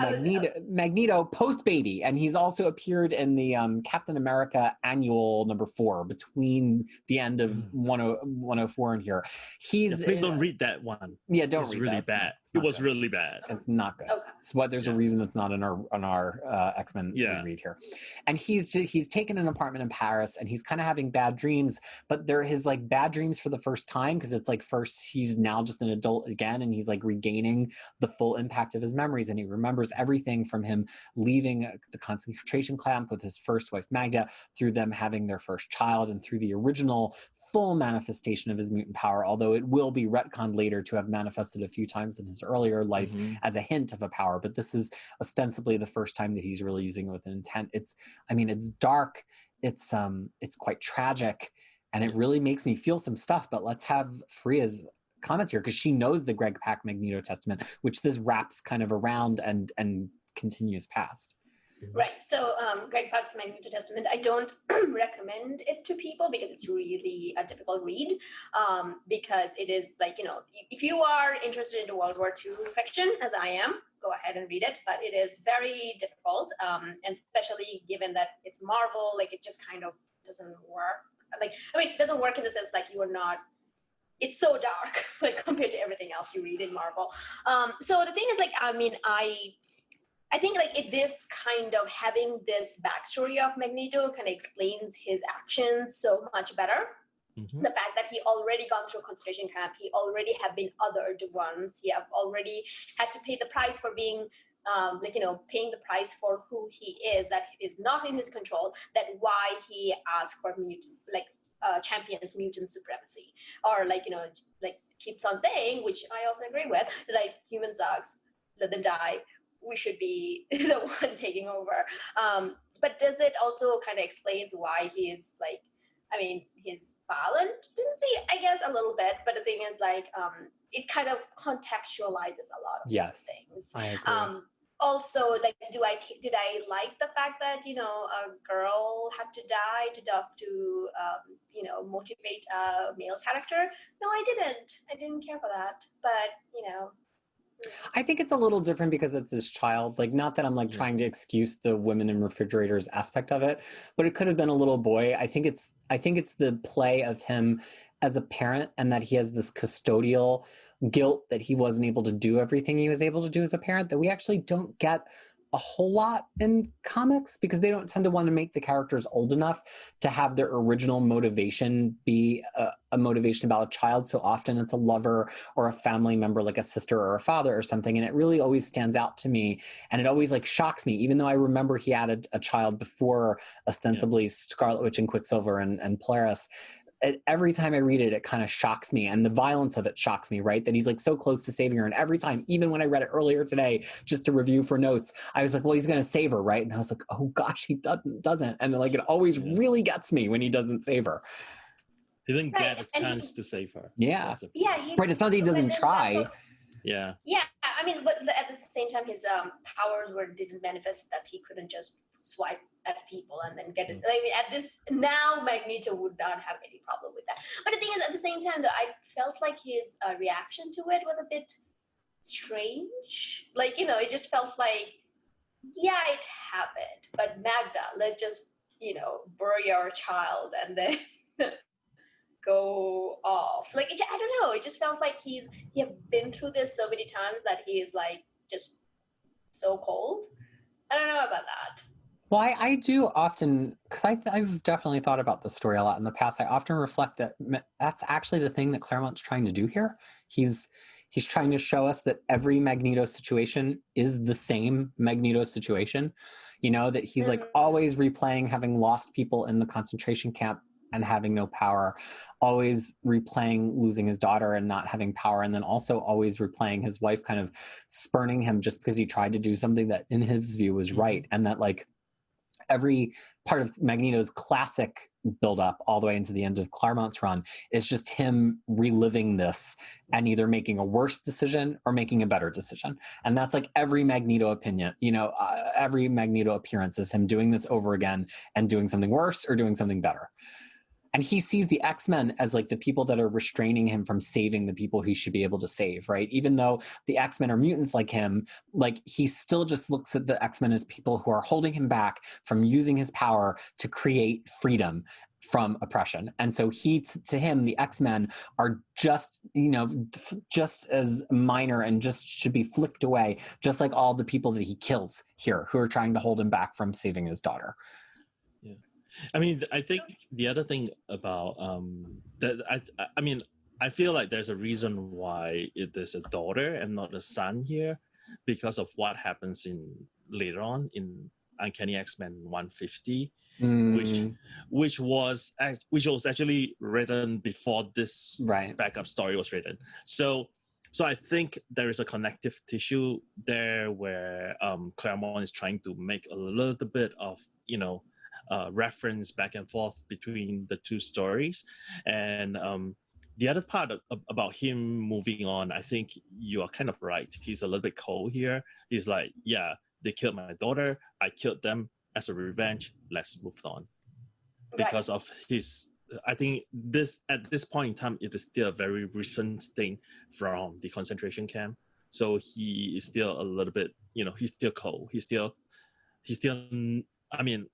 Magneto post-baby, and he's also appeared in the Captain America annual #4 between the end of 104 and here. Please don't read that one. Yeah, don't it's read really that. Bad. It was good. really bad. It's not good. Okay. There's a reason it's not on our X-Men reread here. And he's taken an apartment in Paris, and he's kind of having bad dreams, but they're his like bad dreams for the first time, because it's like first he's now just an adult again, and he's like regaining the full impact of his memories, and he remembers everything from him leaving the concentration camp with his first wife Magda, through them having their first child, and through the original full manifestation of his mutant power, although it will be retconned later to have manifested a few times in his earlier life as a hint of a power. But this is ostensibly the first time that he's really using it with an intent. It's dark, it's quite tragic, and it really makes me feel some stuff. But let's have Fariha's comments here, because she knows the Greg Pak Magneto Testament, which this wraps kind of around and continues past. Right. So Greg Pak's Magneto Testament, I don't recommend it to people because it's really a difficult read. Because it is like, if you are interested in the World War II fiction, as I am, go ahead and read it. But it is very difficult, and especially given that it's Marvel, like it just kind of doesn't work. It doesn't work in the sense like you are not. It's so dark, like compared to everything else you read in Marvel. So the thing is, like, I think like this kind of having this backstory of Magneto kind of explains his actions so much better. The fact that he already gone through a concentration camp, he already have been othered once, he have already had to pay the price for being, paying the price for who he is, that it is not in his control, that why he asked for champions mutant supremacy, or keeps on saying, which I also agree with, like human sucks, let them die, we should be the one taking over. But does it also kind of explains why he is like, his violent tendency, I guess, a little bit, but the thing is it kind of contextualizes a lot of these things. I agree. Also, like, did I like the fact that a girl had to die to motivate a male character? No, I didn't care for that. But I think it's a little different because it's his child. Like, not that I'm like trying to excuse the women in refrigerators aspect of it, but it could have been a little boy. I think it's the play of him as a parent, and that he has this custodial guilt that he wasn't able to do everything he was able to do as a parent, that we actually don't get a whole lot in comics, because they don't tend to want to make the characters old enough to have their original motivation be a motivation about a child. So often it's a lover or a family member, like a sister or a father or something. And it really always stands out to me. And it always like shocks me, even though I remember he had a child before ostensibly Scarlet Witch and Quicksilver and Polaris. Every time I read it, it kind of shocks me, and the violence of it shocks me, right? That he's like so close to saving her, and every time, even when I read it earlier today, just to review for notes, I was like, well, he's going to save her, right? And I was like, oh gosh, he doesn't. And like, it always really gets me when he doesn't save her. He didn't get a chance to save her. Yeah. Right, it's not that he doesn't try. Yeah. Yeah, but at the same time, his powers didn't manifest that he couldn't just swipe at people and then get it. At this now, Magneto would not have any problem with that. But the thing is, at the same time, though, I felt like his reaction to it was a bit strange. It just felt like, yeah, it happened, but Magda, let's just bury our child and then go off. I don't know. It just felt like he have been through this so many times that he is like just so cold. I don't know about that. Well, I do often, because I've definitely thought about this story a lot in the past. I often reflect that that's actually the thing that Claremont's trying to do here. He's trying to show us that every Magneto situation is the same Magneto situation. That he's like always replaying having lost people in the concentration camp and having no power, always replaying losing his daughter and not having power, and then also always replaying his wife kind of spurning him just because he tried to do something that in his view was right. And that like every part of Magneto's classic build-up all the way into the end of Claremont's run is just him reliving this and either making a worse decision or making a better decision. And that's like every Magneto opinion, every Magneto appearance is him doing this over again and doing something worse or doing something better. and he sees the X-Men as like the people that are restraining him from saving the people he should be able to save, right? Even though the X-Men are mutants like him, like he still just looks at the X-Men as people who are holding him back from using his power to create freedom from oppression. And so to him, the X-Men are just, just as minor and just should be flicked away, just like all the people that he kills here who are trying to hold him back from saving his daughter. Yeah. I mean, I think the other thing about that, I mean, I feel like there's a reason why it is a daughter and not a son here, because of what happens later on in Uncanny X-Men 150. Which was actually written before this backup story was written. So I think there is a connective tissue there where Claremont is trying to make a little bit of reference back and forth between the two stories. And the other part about him moving on, I think you are kind of right. He's a little bit cold here. He's like, yeah, they killed my daughter, I killed them as a revenge, let's move on. Because of his, I think at this point in time, it is still a very recent thing from the concentration camp. So he is still a little bit, he's still cold. He's still, I mean,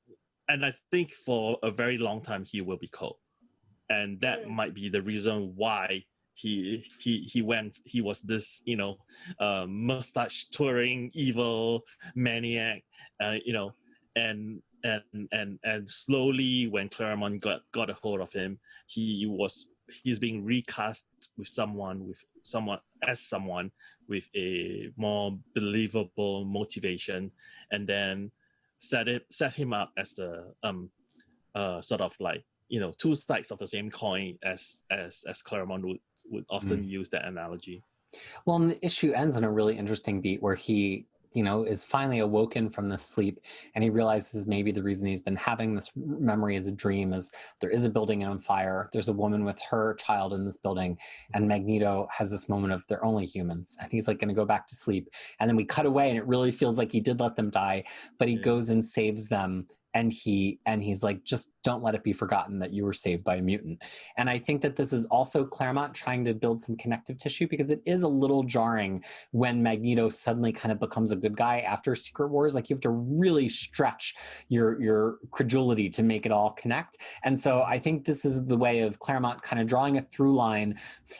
and I think for a very long time, he will be cold. And that might be the reason why he was this, mustache twirling evil maniac, and slowly when Claremont got a hold of him, he's being recast with someone with a more believable motivation, and then set him up as the sort of like two sides of the same coin, as Claremont would often use that analogy. Well, and the issue ends on a really interesting beat where he is finally awoken from this sleep, and he realizes maybe the reason he's been having this memory as a dream is there is a building on fire. There's a woman with her child in this building, and Magneto has this moment of they're only humans, and he's like going to go back to sleep. And then we cut away, and it really feels like he did let them die, but he goes and saves them. And he's like, just don't let it be forgotten that you were saved by a mutant. And I think that this is also Claremont trying to build some connective tissue, because it is a little jarring when Magneto suddenly kind of becomes a good guy after Secret Wars. Like, you have to really stretch your credulity to make it all connect. And so I think this is the way of Claremont kind of drawing a through line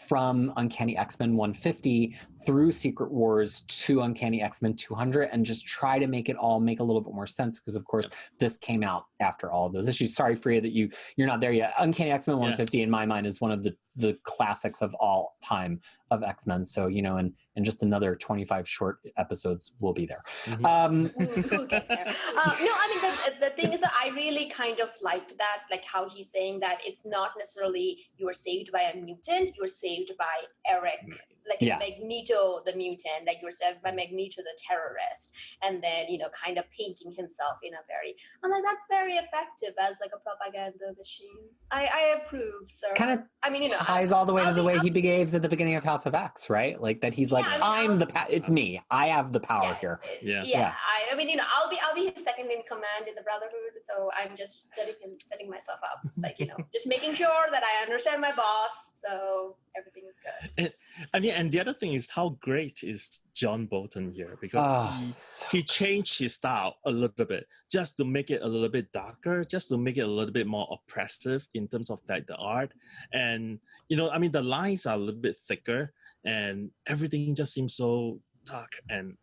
from Uncanny X-Men 150 through Secret Wars to Uncanny X-Men 200, and just try to make it all make a little bit more sense, because of course this came out after all of those issues. Sorry, Fariha, that you're not there yet. Uncanny X-Men 150 in my mind is one of the classics of all time of X-Men. So, in just another 25 short episodes, we'll be there. We'll get there. No, I mean, the thing is that I really kind of liked that, like how he's saying that it's not necessarily you were saved by a mutant, you were saved by Eric, Magneto the mutant, like you were saved by Magneto the terrorist, and then, kind of painting himself in a very, I'm like, that's very effective as like a propaganda machine. I approve, sir. Kind of, I mean, ties all the way to the way he behaves at the beginning of House of X, right? Like that he's like, it's me. I have the power here. Yeah. I mean, I'll be his second in command in the Brotherhood, so I'm just setting myself up, like, just making sure that I understand my boss, so everything is good. And the other thing is how great is John Bolton here, because he changed his style a little bit just to make it a little bit darker, just to make it a little bit more oppressive in terms of like the art. And the lines are a little bit thicker, and everything just seems so dark. And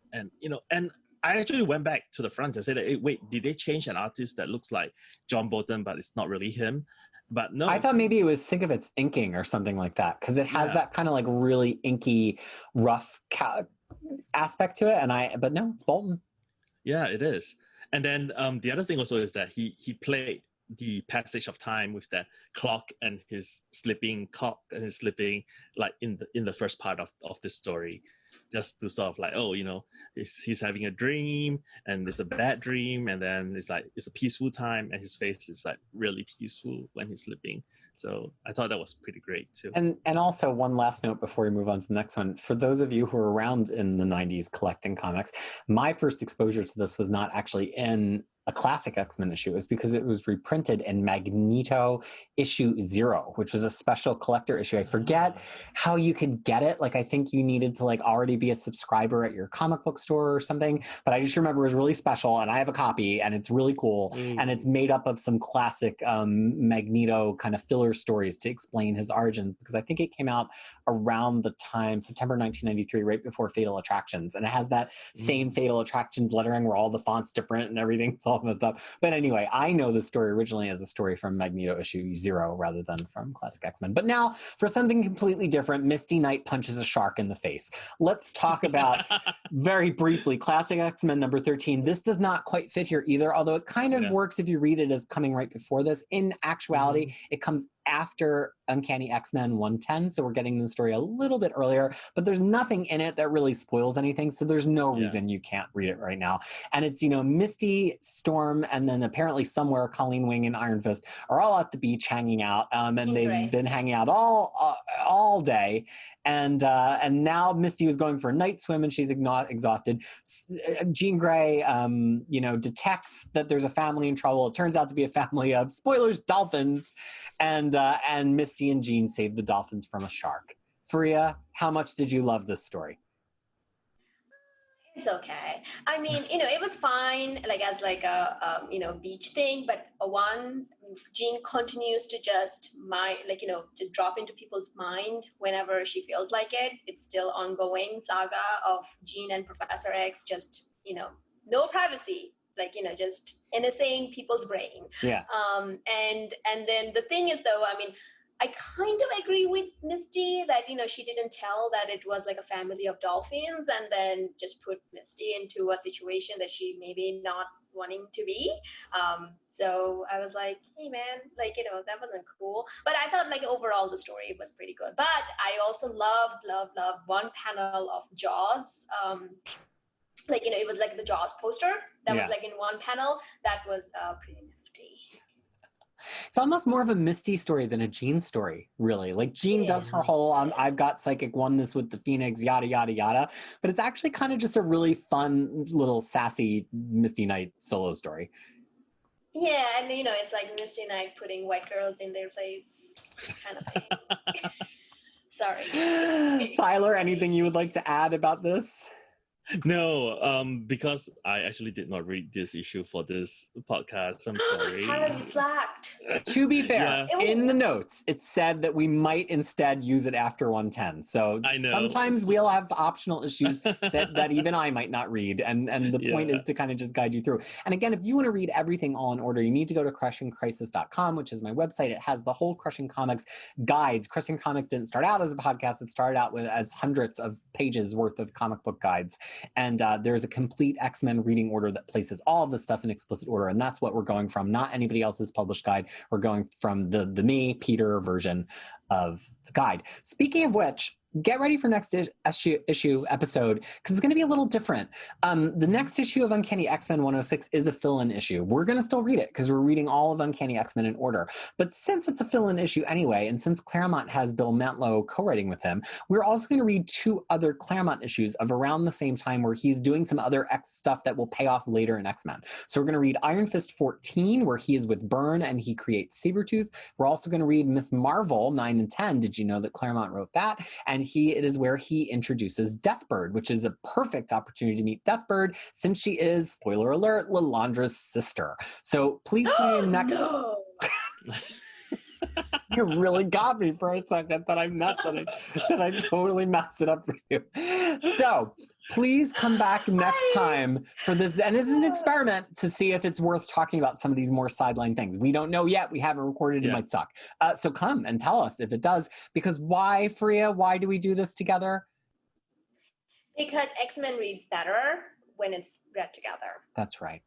I actually went back to the front and said, hey, wait, did they change an artist that looks like John Bolton, but it's not really him? But no, I thought maybe it was Sinkovic's inking or something like that, because it has that kind of like really inky, rough aspect to it. But no, it's Bolton. Yeah, it is. And then the other thing also is that he played the passage of time with that clock and his slipping like in the first part of the story, just to sort of like, he's having a dream, and it's a bad dream, and then it's like it's a peaceful time, and his face is like really peaceful when he's sleeping. So I thought that was pretty great too. And also one last note before we move on to the next one. For those of you who were around in the 90s collecting comics, my first exposure to this was not actually in a classic X-Men issue is because it was reprinted in Magneto issue 0, which was a special collector issue. I forget how you could get it. Like, I think you needed to like already be a subscriber at your comic book store or something, but I just remember it was really special, and I have a copy, and it's really cool. And it's made up of some classic Magneto kind of filler stories to explain his origins, because I think it came out around the time, September 1993, right before Fatal Attractions. And it has that same Fatal Attractions lettering where all the font's different and everything's all messed up. But anyway, I know the story originally as a story from Magneto issue 0 rather than from Classic X-Men. But now, for something completely different, Misty Knight punches a shark in the face. Let's talk about, very briefly, Classic X-Men number 13. This does not quite fit here either, although it kind of works if you read it as coming right before this. In actuality, it comes after Uncanny X-Men 110, so we're getting the story a little bit earlier, but there's nothing in it that really spoils anything, so there's no reason you can't read it right now. And it's, Misty, Storm, and then apparently somewhere Colleen Wing and Iron Fist are all at the beach hanging out, and they've been hanging out all day, and now Misty was going for a night swim, and she's exhausted. Jean Grey, detects that there's a family in trouble. It turns out to be a family of, spoilers, dolphins, and Misty and Jean save the dolphins from a shark. Fariha, how much did you love this story? It's okay. I mean, it was fine, like as like a beach thing. But Jean continues to just just drop into people's mind whenever she feels like it. It's still ongoing saga of Jean and Professor X. Just no privacy. Just NSAing people's brain. Yeah. And then the thing is, though, I mean, I kind of agree with Misty that, she didn't tell that it was like a family of dolphins, and then just put Misty into a situation that she maybe not wanting to be. So I was like, hey man, that wasn't cool. But I thought overall the story was pretty good. But I also loved one panel of Jaws. It was like the Jaws poster that was in one panel. That was pretty nifty. It's almost more of a Misty story than a Jean story, really. Like, Jean does her whole, I've got psychic oneness with the Phoenix, yada, yada, yada. But it's actually kind of just a really fun, little sassy Misty Knight solo story. Yeah, and it's like Misty Knight putting white girls in their place kind of thing. Sorry. Tyler, anything you would like to add about this? No, because I actually did not read this issue for this podcast. I'm sorry. Tyler, you slacked. To be fair, in the notes, it said that we might instead use it after 110. So I know. Sometimes we'll have optional issues that even I might not read. And the point is to kind of just guide you through. And again, if you want to read everything all in order, you need to go to crushingkrisis.com, which is my website. It has the whole Crushing Comics guides. Crushing Comics didn't start out as a podcast. It started out as hundreds of pages worth of comic book guides. And there's a complete X-Men reading order that places all of this stuff in explicit order. And that's what we're going from, not anybody else's published guide. We're going from the me, Peter version of the guide. Speaking of which, get ready for next issue episode, because it's going to be a little different. The next issue of Uncanny X-Men 106 is a fill-in issue. We're going to still read it because we're reading all of Uncanny X-Men in order. But since it's a fill-in issue anyway, and since Claremont has Bill Mantlo co-writing with him, we're also going to read 2 other Claremont issues of around the same time where he's doing some other X stuff that will pay off later in X-Men. So we're going to read Iron Fist 14, where he is with Byrne and he creates Sabretooth. We're also going to read Miss Marvel 9 and 10. Did you know that Claremont wrote that? And it is where he introduces Deathbird, which is a perfect opportunity to meet Deathbird, since she is, spoiler alert, Lilandra's sister. So please tune in next. You really got me for a second that I totally messed it up for you. So please come back next time for this. And it's an experiment to see if it's worth talking about some of these more sideline things. We don't know yet. We haven't recorded. It might suck. So come and tell us if it does. Because why, Fariha? Why do we do this together? Because X-Men reads better when it's read together. That's right.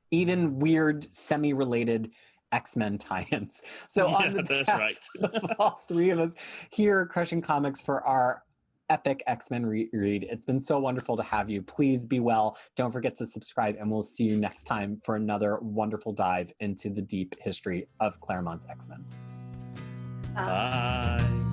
Even weird, semi-related X-Men tie-ins. So on the behalf of all 3 of us here at Crushing Comics for our epic X-Men read, it's been so wonderful to have you. Please be well. Don't forget to subscribe, and we'll see you next time for another wonderful dive into the deep history of Claremont's X-Men. Bye.